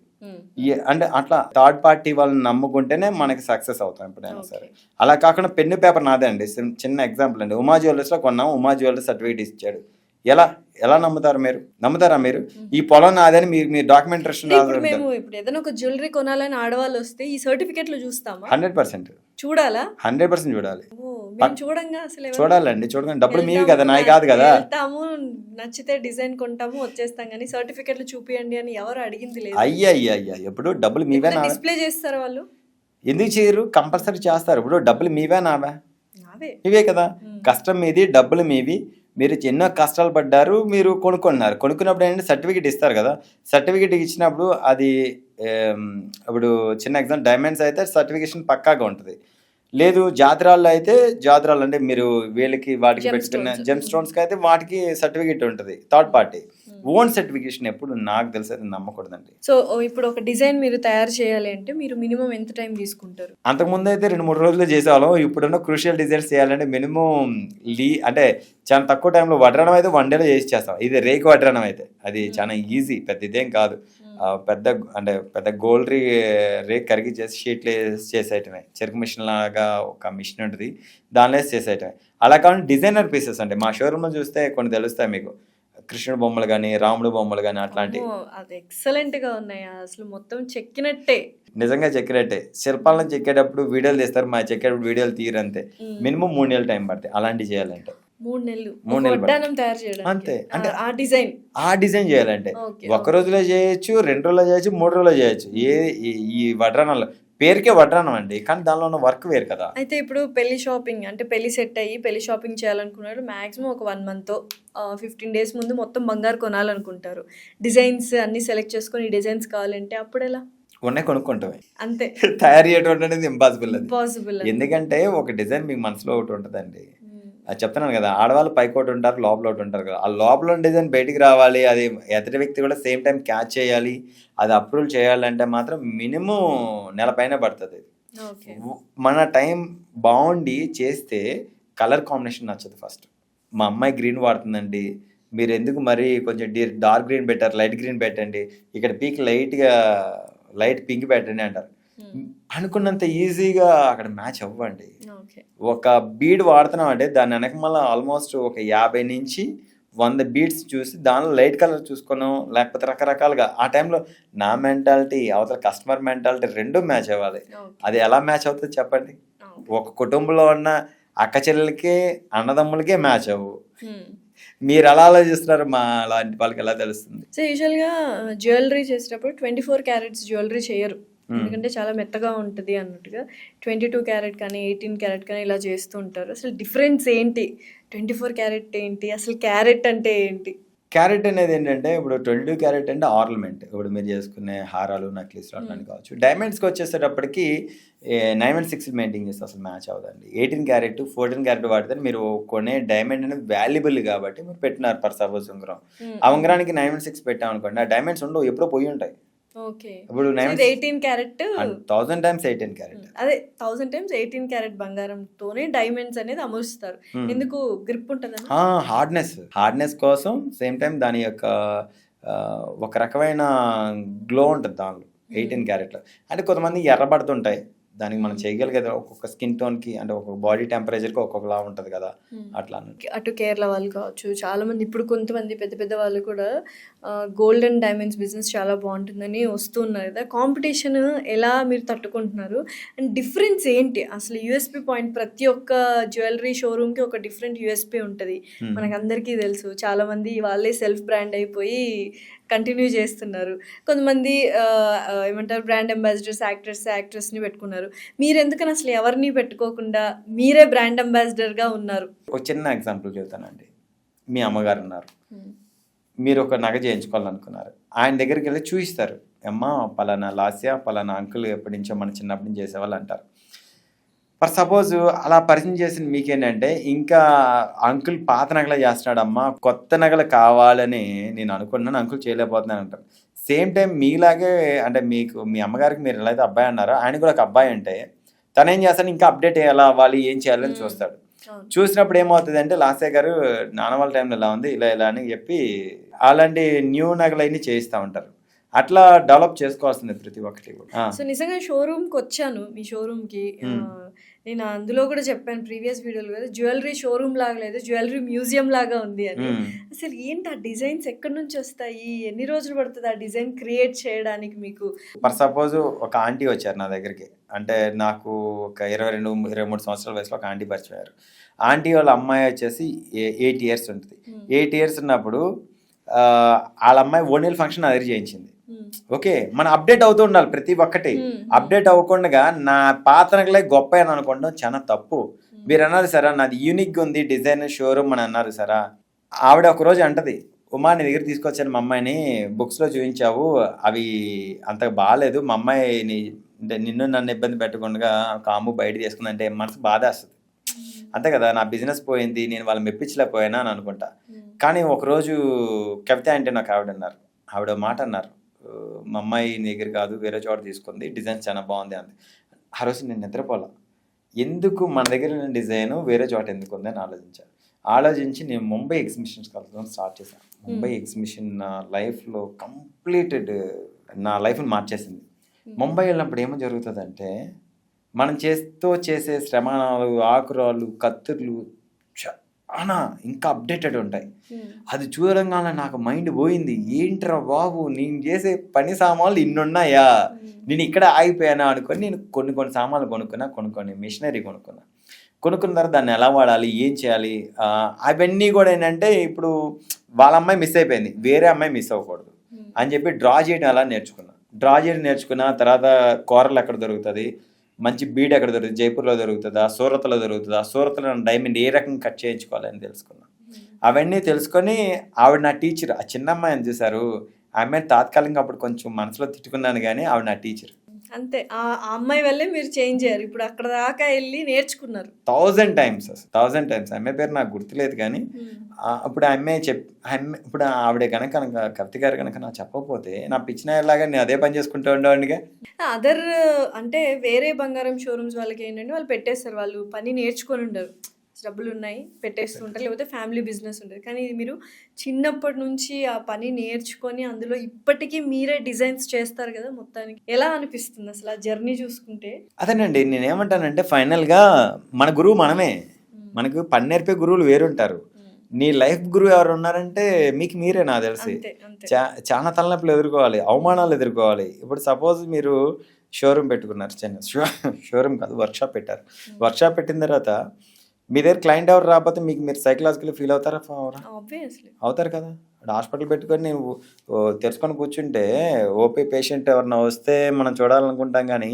అంటే అట్లా థర్డ్ పార్టీ వాళ్ళని నమ్ముకుంటేనే మనకి సక్సెస్ అవుతాం ఎప్పుడైనా సరే. అలా కాకుండా పెన్ను పేపర్ నాదే అండి. చిన్న ఎగ్జాంపుల్ అండి. ఉమా జ్యువెలర్స్లో కొన్నాం, ఉమా జ్యువెలర్స్ సర్టిఫికేట్ ఇచ్చాడు. ఎలా నమ్ముతారా మీరు? ఈ పొలం నాదని మీరు డాక్యుమెంటేషన్
మేము ఇప్పుడు ఏదైనా ఒక జ్యువెలరీ కొనాలని ఆడవాళ్ళు వస్తే ఈ సర్టిఫికెట్లు చూస్తామా?
100%
చూడాలా?
100% చూడాలి.
చూడంగా అసలు
చూడాలండి. చూడగానే డబ్బులు మీవి కదా, నాయి కాదు కదా.
వెళ్తాము, నచ్చితే డిజైన్ కొంటాము, వచ్చేస్తాం. కానీ సర్టిఫికెట్లు చూపియండి అని ఎవరు అడిగింది లేదు.
అయ్యా ఎప్పుడు డబ్బులు మీవే నావే?
డిస్ప్లే చేస్తారు వాళ్ళు.
ఎందుకు చేయరు? కంపల్సరీ చేస్తారు. ఇప్పుడు డబ్బులు మీవే నావే?
నావే.
ఇవే కదా. కష్టం మీది, డబ్బులు మీవి. మీరు ఎన్నో కష్టాలు పడ్డారు, మీరు కొనుక్కున్నప్పుడు ఏంటంటే సర్టిఫికేట్ ఇస్తారు కదా. సర్టిఫికేట్ ఇచ్చినప్పుడు అది ఇప్పుడు చిన్న ఎగ్జాంపుల్ డైమండ్స్ అయితే సర్టిఫికేషన్ పక్కాగా ఉంటుంది. లేదు జాతరాల్లో అయితే జాతరాలు అంటే మీరు వీళ్ళకి వాటికి పెట్టుకున్న జెమ్ స్టోన్స్కి అయితే వాటికి సర్టిఫికేట్ ఉంటుంది. థర్డ్ పార్టీ ఓన్ సర్టిఫికేషన్ ఎప్పుడు నాకు తెలిసి అయితే నమ్మకూడదండి.
సో ఇప్పుడు ఒక డిజైన్ మీరు తయారు చేయాలి అంటే మీరు మినిమం ఎంత టైం తీసుకుంటారు?
అంతకుముందు అయితే 2-3 రోజులు చేసేవాళ్ళం. ఇప్పుడున్న క్రూషియల్ డిజైన్స్ చేయాలంటే మినిమం అంటే చాలా తక్కువ టైంలో వడ్రణం అయితే 1 డేలో చేసి చేస్తాం. ఇది రేకు వడ్రణం అయితే అది చాలా ఈజీ, పెద్ద ఇదేం కాదు. పెద్ద గోల్డ్ రేక్ కరిగి చేసి షీట్లు చేసేయటమే. చెరుకు మిషన్ లాగా ఒక మిషన్ ఉంటుంది, దానిలో చేసేయటమే. అలా కాకుండా డిజైనర్ పీసెస్ అంటే మా షోరూంలో చూస్తే కొన్ని తెలుస్తాయి మీకు. కృష్ణుడు బొమ్మలు కానీ, రాముడు బొమ్మలు కానీ అట్లాంటివి
అది ఎక్సలెంట్ గా ఉన్నాయి. అసలు మొత్తం చెక్కినట్టే,
నిజంగా చెక్కినట్టే. శిల్పాలను చెక్కేటప్పుడు వీడియోలు తీస్తారు, మా చెక్కేటప్పుడు వీడియోలు తీరంతే. మినిమం 3 నెలలు టైం పడుతుంది అలాంటివి చేయాలంటే.
3 నెలలు తయారు చేయడం
అంతే. అంటే
ఆ డిజైన్
చేయాలంటే 1 రోజులో చేయొచ్చు, 2 రోజుల్లో చేయొచ్చు, 3 రోజుల్లో చేయొచ్చు. ఈ వడ్రానంలో పేరుకే వడ్రానం అండి, కానీ దానిలో ఉన్న వర్క్ వేరు కదా.
అయితే ఇప్పుడు పెళ్లి షాపింగ్ అంటే పెళ్లి సెట్ అయ్యి పెళ్లి షాపింగ్ చేయాలనుకున్నాడు, మాక్సిమం ఒక 1 month 15 days ముందు మొత్తం బంగారు కొనాలనుకుంటారు. డిజైన్స్ అన్ని సెలెక్ట్ చేసుకొని ఈ డిజైన్స్ కావాలంటే అప్పుడు ఎలా?
ఉన్నాయి కొనుక్కుంటామే
అంతే.
తయారు చేయడం అనేది ఇంపాసిబుల్. ఎందుకంటే ఒక డిజైన్ మీకు మనసులో ఒకటి ఉంటుందండి. అది చెప్తున్నాను కదా, ఆడవాళ్ళు పైకి ఒకటి ఉంటారు, లోపల ఒకటి ఉంటారు కదా. ఆ లోపల డిజైన్ బయటికి రావాలి, అది ఎదుటి వ్యక్తి కూడా సేమ్ టైం క్యాచ్ చేయాలి, అది అప్రూవ్ చేయాలంటే మాత్రం మినిమం నెల పైన పడుతుంది. మన టైం బాగుండి చేస్తే కలర్ కాంబినేషన్ నచ్చదు. ఫస్ట్ మా అమ్మాయి గ్రీన్ వాడుతుందండి, మీరు ఎందుకు మరి కొంచెం డార్క్ గ్రీన్ పెట్టారు, లైట్ గ్రీన్ పెట్టండి, ఇక్కడ పీక్ లైట్ పింక్ పెట్టండి అంటారు. అనుకున్నంత ఈజీగా అక్కడ మ్యాచ్ అవ్వండి. ఒక బీడ్ వాడుతున్నాం అంటే దాని వెనక మళ్ళీ ఆల్మోస్ట్ ఒక 50 నుంచి 100 బీడ్స్ చూసి దానిలో లైట్ కలర్ చూసుకున్నాం, లేకపోతే రకరకాలుగా. ఆ టైంలో నా మెంటాలిటీ అవతల కస్టమర్ మెంటాలిటీ 2 మ్యాచ్ అవ్వాలి. అది ఎలా మ్యాచ్ అవుతుంది చెప్పండి? ఒక కుటుంబంలో ఉన్న అక్క చెల్లెలకే అన్నదమ్ములకే మ్యాచ్ అవ్వు. మీరు ఎలా ఆలోచిస్తున్నారు? మా లాంటి వాళ్ళకి ఎలా తెలుస్తుంది?
సో యూజువల్గా జ్యువెలరీ చేసేటప్పుడు 24 carats జ్యువెలరీ చేయరు, ఎందుకంటే చాలా మెత్తగా ఉంటుంది అన్నట్టుగా. 22 carat కానీ 18 carat కానీ ఇలా చేస్తూ ఉంటారు. అసలు డిఫరెన్స్ ఏంటి? 24 carat ఏంటి? అసలు క్యారెట్ అంటే ఏంటి?
క్యారెట్ అనేది ఏంటంటే ఇప్పుడు 22 క్యారెట్ అంటే ఆర్నమెంట్, ఇప్పుడు మీరు చేసుకునే హారాలు, నెక్లెస్లు అట్లాంటి కావచ్చు. డైమండ్స్కి వచ్చేసేటప్పటికి 916 మెయింటైన్ చేస్తే అసలు మ్యాచ్ అవ్వదండి. 18 క్యారెట్ 14 క్యారెట్ వాడితే మీరు కొనే డైమండ్ అనేది వాల్యుబుల్ కాబట్టి మీరు పెట్టినారు. పర్ సపోజ్ ఉంగరం, ఆ ఉంగరానికి 916 పెట్టామనుకోండి, ఆ డైమండ్స్ ఉండవు, ఎప్పుడో పోయి ఉంటాయి. ఇప్పుడు
18 carat
1000 times 18 క్యారెట్,
అదే 1000 times 18 carat బంగారంతోనే డైమండ్స్ అనేది అమరుస్తారు. ఎందుకు? గ్రిప్ ఉంటుంది,
హార్డ్నెస్ కోసం. సేమ్ టైం దాని యొక్క ఒక రకమైన గ్లో ఉంటుంది దానిలో 18 క్యారెట్లో. అంటే కొంతమంది ఎర్రబడుతుంటాయి, దానికి మనం చేయగలిగేది ఒక్కొక్క స్కిన్ టోన్కి, అంటే ఒక్కొక్క బాడీ టెంపరేచర్కి ఒక్కొక్కలా ఉంటుంది కదా, అట్లా.
అటు కేరళ వాళ్ళు కావచ్చు, చాలామంది ఇప్పుడు కొంతమంది పెద్ద పెద్ద వాళ్ళు కూడా గోల్డ్ అండ్ డైమండ్స్ బిజినెస్ చాలా బాగుంటుందని వస్తున్నారు కదా. కాంపిటీషన్ ఎలా మీరు తట్టుకుంటున్నారు? అండ్ డిఫరెన్స్ ఏంటి అసలు? యూఎస్పీ పాయింట్, ప్రతి ఒక్క జ్యువెలరీ షోరూమ్కి ఒక డిఫరెంట్ యూఎస్పీ ఉంటుంది, మనకు అందరికీ తెలుసు. చాలామంది వాళ్ళే సెల్ఫ్ బ్రాండ్ అయిపోయి కంటిన్యూ చేస్తున్నారు. కొంతమంది ఏమంటారు, బ్రాండ్ అంబాసిడర్స్, యాక్ట్రెస్ని పెట్టుకున్నారు. మీరు ఎందుకని అసలు ఎవరిని పెట్టుకోకుండా మీరే బ్రాండ్ అంబాసిడర్గా ఉన్నారు?
ఒక చిన్న ఎగ్జాంపుల్ చెప్తానండి. మీ అమ్మగారు ఉన్నారు, మీరు ఒక నగ చేయించుకోవాలనుకున్నారు, ఆయన దగ్గరికి వెళ్ళి చూపిస్తారు, అమ్మ పలానా లాస్య పలానా అంకుల్ ఎప్పటి నుంచో మన చిన్నప్పటి నుంచి చేసేవాళ్ళు అంటారు. ఫర్ సపోజ్ అలా పరిచయం చేసిన మీకేంటంటే ఇంకా అంకుల్ పాత నగలే చేస్తున్నాడమ్మా, కొత్త నగలు కావాలని నేను అనుకున్నాను, అంకుల్ చేయలేకపోతున్నాను అంటారు. సేమ్ టైం మీలాగే అంటే మీకు మీ అమ్మగారికి మీరు ఎలా అయితే అబ్బాయి అన్నారో ఆయన కూడా ఒక అబ్బాయి అంటే తను ఏం చేస్తాడు, ఇంకా అప్డేట్ ఎలా అవ్వాలి, ఏం చేయాలని చూస్తాడు. చూసినప్పుడు ఏమవుతుంది అంటే లాస్య గారు నాన్న వాళ్ళ టైంలో ఇలా ఉంది ఇలా ఇలా అని చెప్పి అలాంటి న్యూ నగలన్నీ చేయిస్తూ ఉంటారు. అట్లా డెవలప్ చేసుకోవాల్సింది ప్రతి ఒక్కటి కూడా.
సో నిజంగా షోరూమ్కి వచ్చాను, మీ షోరూమ్కి. నేను అందులో కూడా చెప్పాను ప్రీవియస్ వీడియోలో కదా, జ్యువెలరీ షోరూమ్ లాగా లేదు, జ్యువెలరీ మ్యూజియం లాగా ఉంది అని. అసలు ఏంటి ఆ డిజైన్స్ ఎక్కడి నుంచి వస్తాయి, ఎన్ని రోజులు పడుతుంది ఆ డిజైన్ క్రియేట్ చేయడానికి మీకు?
ఫర్ సపోజ్ ఒక ఆంటీ వచ్చారు నా దగ్గరికి, అంటే నాకు ఒక 22-23 సంవత్సరాల వయసులో ఒక ఆంటీ పరిచయం అయ్యారు. ఆంటీ వాళ్ళ అమ్మాయి వచ్చేసి 8 years ఉంటుంది. 8 years ఉన్నప్పుడు వాళ్ళ అమ్మాయి ఓణీల ఫంక్షన్ నా దగ్గర చేయించింది. ఓకే, మనం అప్డేట్ అవుతూ ఉండాలి ప్రతి ఒక్కటి. అప్డేట్ అవ్వకుండా నా పాత నగలే గొప్ప అని అనుకోవడం చాలా తప్పు. మీరు అన్నారు సరా నాది యూనిక్గా ఉంది డిజైన్ షోరూమ్ అని అన్నారు సరా. ఆవిడ ఒకరోజు అంటది, ఉమా నీ దగ్గర తీసుకొచ్చాను మా అమ్మాయిని, బుక్స్లో చూపించావు అవి అంత బాగాలేదు, మా అమ్మాయిని నిన్ను నన్ను ఇబ్బంది పెట్టకుండా కాము బయట తీసుకుందంటే మనసు బాధ వస్తుంది. అంతే కదా, నా బిజినెస్ పోయింది, నేను వాళ్ళు మెప్పించలేకపోయానా అని అనుకుంటా. కానీ ఒకరోజు కవిత అంటే నాకు ఆవిడ మాట అన్నారు, మా అమ్మాయి నీ దగ్గర కాదు వేరే చోట తీసుకుంది, డిజైన్ చాలా బాగుంది అంది. ఆ రోజు నేను నిద్రపోలా, ఎందుకు మన దగ్గర డిజైన్ వేరే చోట ఎందుకు ఉంది అని ఆలోచించి నేను ముంబై ఎగ్జిబిషన్స్ కలవడం స్టార్ట్ చేశాను. ముంబై ఎగ్జిబిషన్ నా లైఫ్లో కంప్లీటెడ్ నా లైఫ్ని మార్చేసింది. ముంబై వెళ్ళినప్పుడు ఏమో జరుగుతుందంటే మనం చేసే శ్రమాణాలు, ఆకురాలు, కత్తుర్లు చాలా ఇంకా అప్డేటెడ్ ఉంటాయి. అది చూడంగానే నాకు మైండ్ పోయింది, ఏంట్రా బాబు నేను చేసే పని సామాన్లు ఇన్నున్నాయా, నేను ఇక్కడ ఆగిపోయానా అనుకొని నేను కొన్ని సామాన్లు కొనుక్కుని మిషనరీ కొనుక్కున్న తర్వాత దాన్ని ఎలా వాడాలి, ఏం చేయాలి, అవన్నీ కూడా ఏంటంటే ఇప్పుడు వాళ్ళ అమ్మాయి మిస్ అయిపోయింది, వేరే అమ్మాయి మిస్ అవ్వకూడదు అని చెప్పి డ్రా చేయడం అలా నేర్చుకున్న తర్వాత కూరలు ఎక్కడ దొరుకుతుంది, మంచి బీడ్ ఎక్కడ దొరుకుతుంది, జైపూర్లో దొరుకుతుందా, సూరత్లో దొరుకుతుందా, సూరత్లో డైమండ్ ఏ రకంగా కట్ చేయించుకోవాలని తెలుసుకున్నాను. అవన్నీ తెలుసుకొని ఆవిడ నా టీచర్. ఆ చిన్న అమ్మాయిని చూశారు, ఆ అమ్మాయిని తాత్కాలికంగా అప్పుడు కొంచెం మనసులో తిట్టుకున్నాను, కానీ ఆవిడ నా టీచర్.
అంతే, ఆ అమ్మాయి వల్లే మీరు చేంజ్ అయ్యారు, ఇప్పుడు అక్కడ దాకా వెళ్ళి నేర్చుకున్నారు
1000 times. అమ్మాయి పేరు నాకు గుర్తులేదు, కానీ అప్పుడు ఆ అమ్మాయి ఇప్పుడు ఆవిడ కనుక కవిత గారు కనుక నాకు చెప్పకపోతే నా పిచ్చినాయలాగా నేను అదే పని చేసుకుంటూ ఉండేవాడిగా.
అదర్ అంటే వేరే బంగారం షోరూమ్స్ వాళ్ళకి ఏంటంటే వాళ్ళు పెట్టేస్తారు, వాళ్ళు పని నేర్చుకొని ఉండరు, డబ్బులు ఉన్నాయి పెట్టేస్తుంటారు, లేకపోతే ఫ్యామిలీ బిజినెస్ ఉంటుంది. కానీ ఇది మీరు చిన్నప్పటి నుంచి ఆ పని నేర్చుకొని అందులో ఇప్పటికీ మీరే డిజైన్స్ చేస్తారు కదా, మొత్తానికి ఎలా అనిపిస్తుంది అసలు ఆ జర్నీ చూసుకుంటే?
అదేనండి, నేనేమంటానంటే ఫైనల్గా మన గురువు మనమే. మనకు పని నేర్పే గురువులు వేరుంటారు. నీ లైఫ్ గురువు ఎవరు ఉన్నారంటే మీకు మీరే, నాకు తెలిసి. చాలా తలనొప్పులు ఎదుర్కోవాలి, అవమానాలు ఎదుర్కోవాలి. ఇప్పుడు సపోజ్ మీరు షోరూమ్ పెట్టుకున్నారు, షోరూమ్ కాదు వర్క్షాప్ పెట్టారు. వర్క్షాప్ పెట్టిన తర్వాత మీ దగ్గర క్లయింట్ ఎవరు రాకపోతే మీరు సైకలాజికల్ ఫీల్ అవుతారా? అవుతారు కదా. హాస్పిటల్ పెట్టుకొని నేను తెరుచుకొని కూర్చుంటే ఓపీ పేషెంట్ ఎవరన్నా వస్తే మనం చూడాలనుకుంటాం, కానీ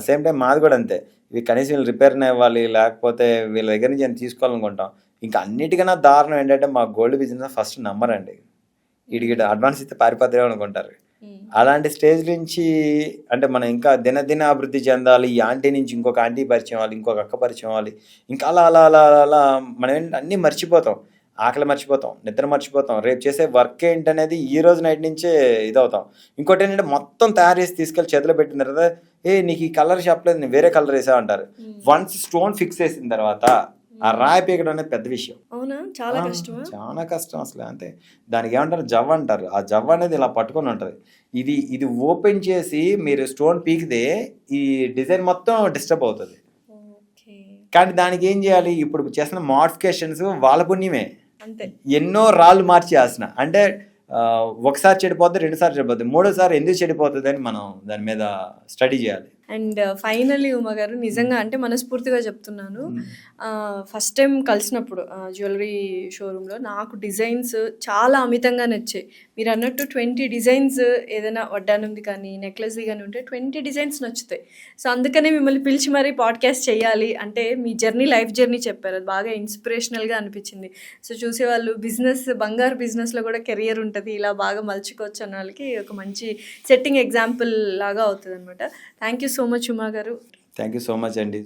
సేమ్ టైం మాది కూడా అంతే. ఇవి కనీసం వీళ్ళు రిపేర్ని ఇవ్వాలి, లేకపోతే వీళ్ళ దగ్గర నుంచి నేను తీసుకోవాలనుకుంటాం. ఇంకా అన్నిటికన్నా దారుణం ఏంటంటే మా గోల్డ్ బిజినెస్ ఫస్ట్ నమ్మరండి, వీడికి అడ్వాన్స్ ఇస్తే పారిపోతారేమో అనుకుంటారు. అలాంటి స్టేజ్ నుంచి అంటే మనం ఇంకా దినదిన అభివృద్ధి చెందాలి. ఈ ఆంటీ నుంచి ఇంకొక ఆంటీ పరిచయం అవ్వాలి, ఇంకొక అక్క పరిచయం అవ్వాలి, ఇంకా అలా అలా అలా అలా మనం అన్నీ మర్చిపోతాం. ఆకలి మర్చిపోతాం, నిద్ర మర్చిపోతాం, రేపు చేసే వర్క్ ఏంటనేది ఈ రోజు నైట్ నుంచే ఇదవుతాం. ఇంకోటి ఏంటంటే మొత్తం తయారు చేసి తీసుకెళ్ళి చేతిలో పెట్టిన తర్వాత నీకు ఈ కలర్ చెప్పలేదు, నేను వేరే కలర్ వేసా అంటారు. వన్స్ స్టోన్ ఫిక్స్ చేసిన తర్వాత ఆ రాయి పీకడం అనేది పెద్ద విషయం.
అవునా? చాలా
కష్టం అసలు. అంతే, దానికి ఏమంటారు జవ్వ అంటారు. ఆ జవ్వ అనేది ఇలా పట్టుకొని ఉంటుంది. ఇది ఓపెన్ చేసి మీరు స్టోన్ పీకితే ఈ డిజైన్ మొత్తం డిస్టర్బ్ అవుతుంది. కానీ దానికి ఏం చేయాలి, ఇప్పుడు చేసిన మోడిఫికేషన్స్ వాళ్ళ పుణ్యమే. ఎన్నో రాళ్ళు మార్చి చేసిన అంటే ఒకసారి చెడిపోద్ది, రెండుసార్లు చెడిపోద్ది, మూడోసారి ఎందుకు చెడిపోతుంది అని మనం దాని మీద స్టడీ చేయాలి.
అండ్ ఫైనల్లీ ఉమా గారు నిజంగా అంటే మనస్ఫూర్తిగా చెప్తున్నాను, ఫస్ట్ టైం కలిసినప్పుడు జ్యువెలరీ షోరూంలో నాకు డిజైన్స్ చాలా అమితంగా నచ్చాయి. మీరు అన్నట్టు 20 డిజైన్స్ ఏదైనా వడ్డానంది కానీ నెక్లెస్ది కానీ ఉంటే 20 డిజైన్స్ నచ్చుతాయి. సో అందుకనే మిమ్మల్ని పిలిచి మరీ పాడ్కాస్ట్ చేయాలి అంటే మీ జర్నీ, లైఫ్ జర్నీ చెప్పారు, అది బాగా ఇన్స్పిరేషనల్గా అనిపించింది. సో చూసేవాళ్ళు బంగారు బిజినెస్లో కూడా కెరియర్ ఉంటుంది, ఇలా బాగా మలుచుకోవచ్చు అన్న వాళ్ళకి ఒక మంచి సెట్టింగ్ ఎగ్జాంపుల్ లాగా అవుతుంది అనమాట. Thank you so much Uma గారు.
థ్యాంక్ యూ సో మచ్ అండి.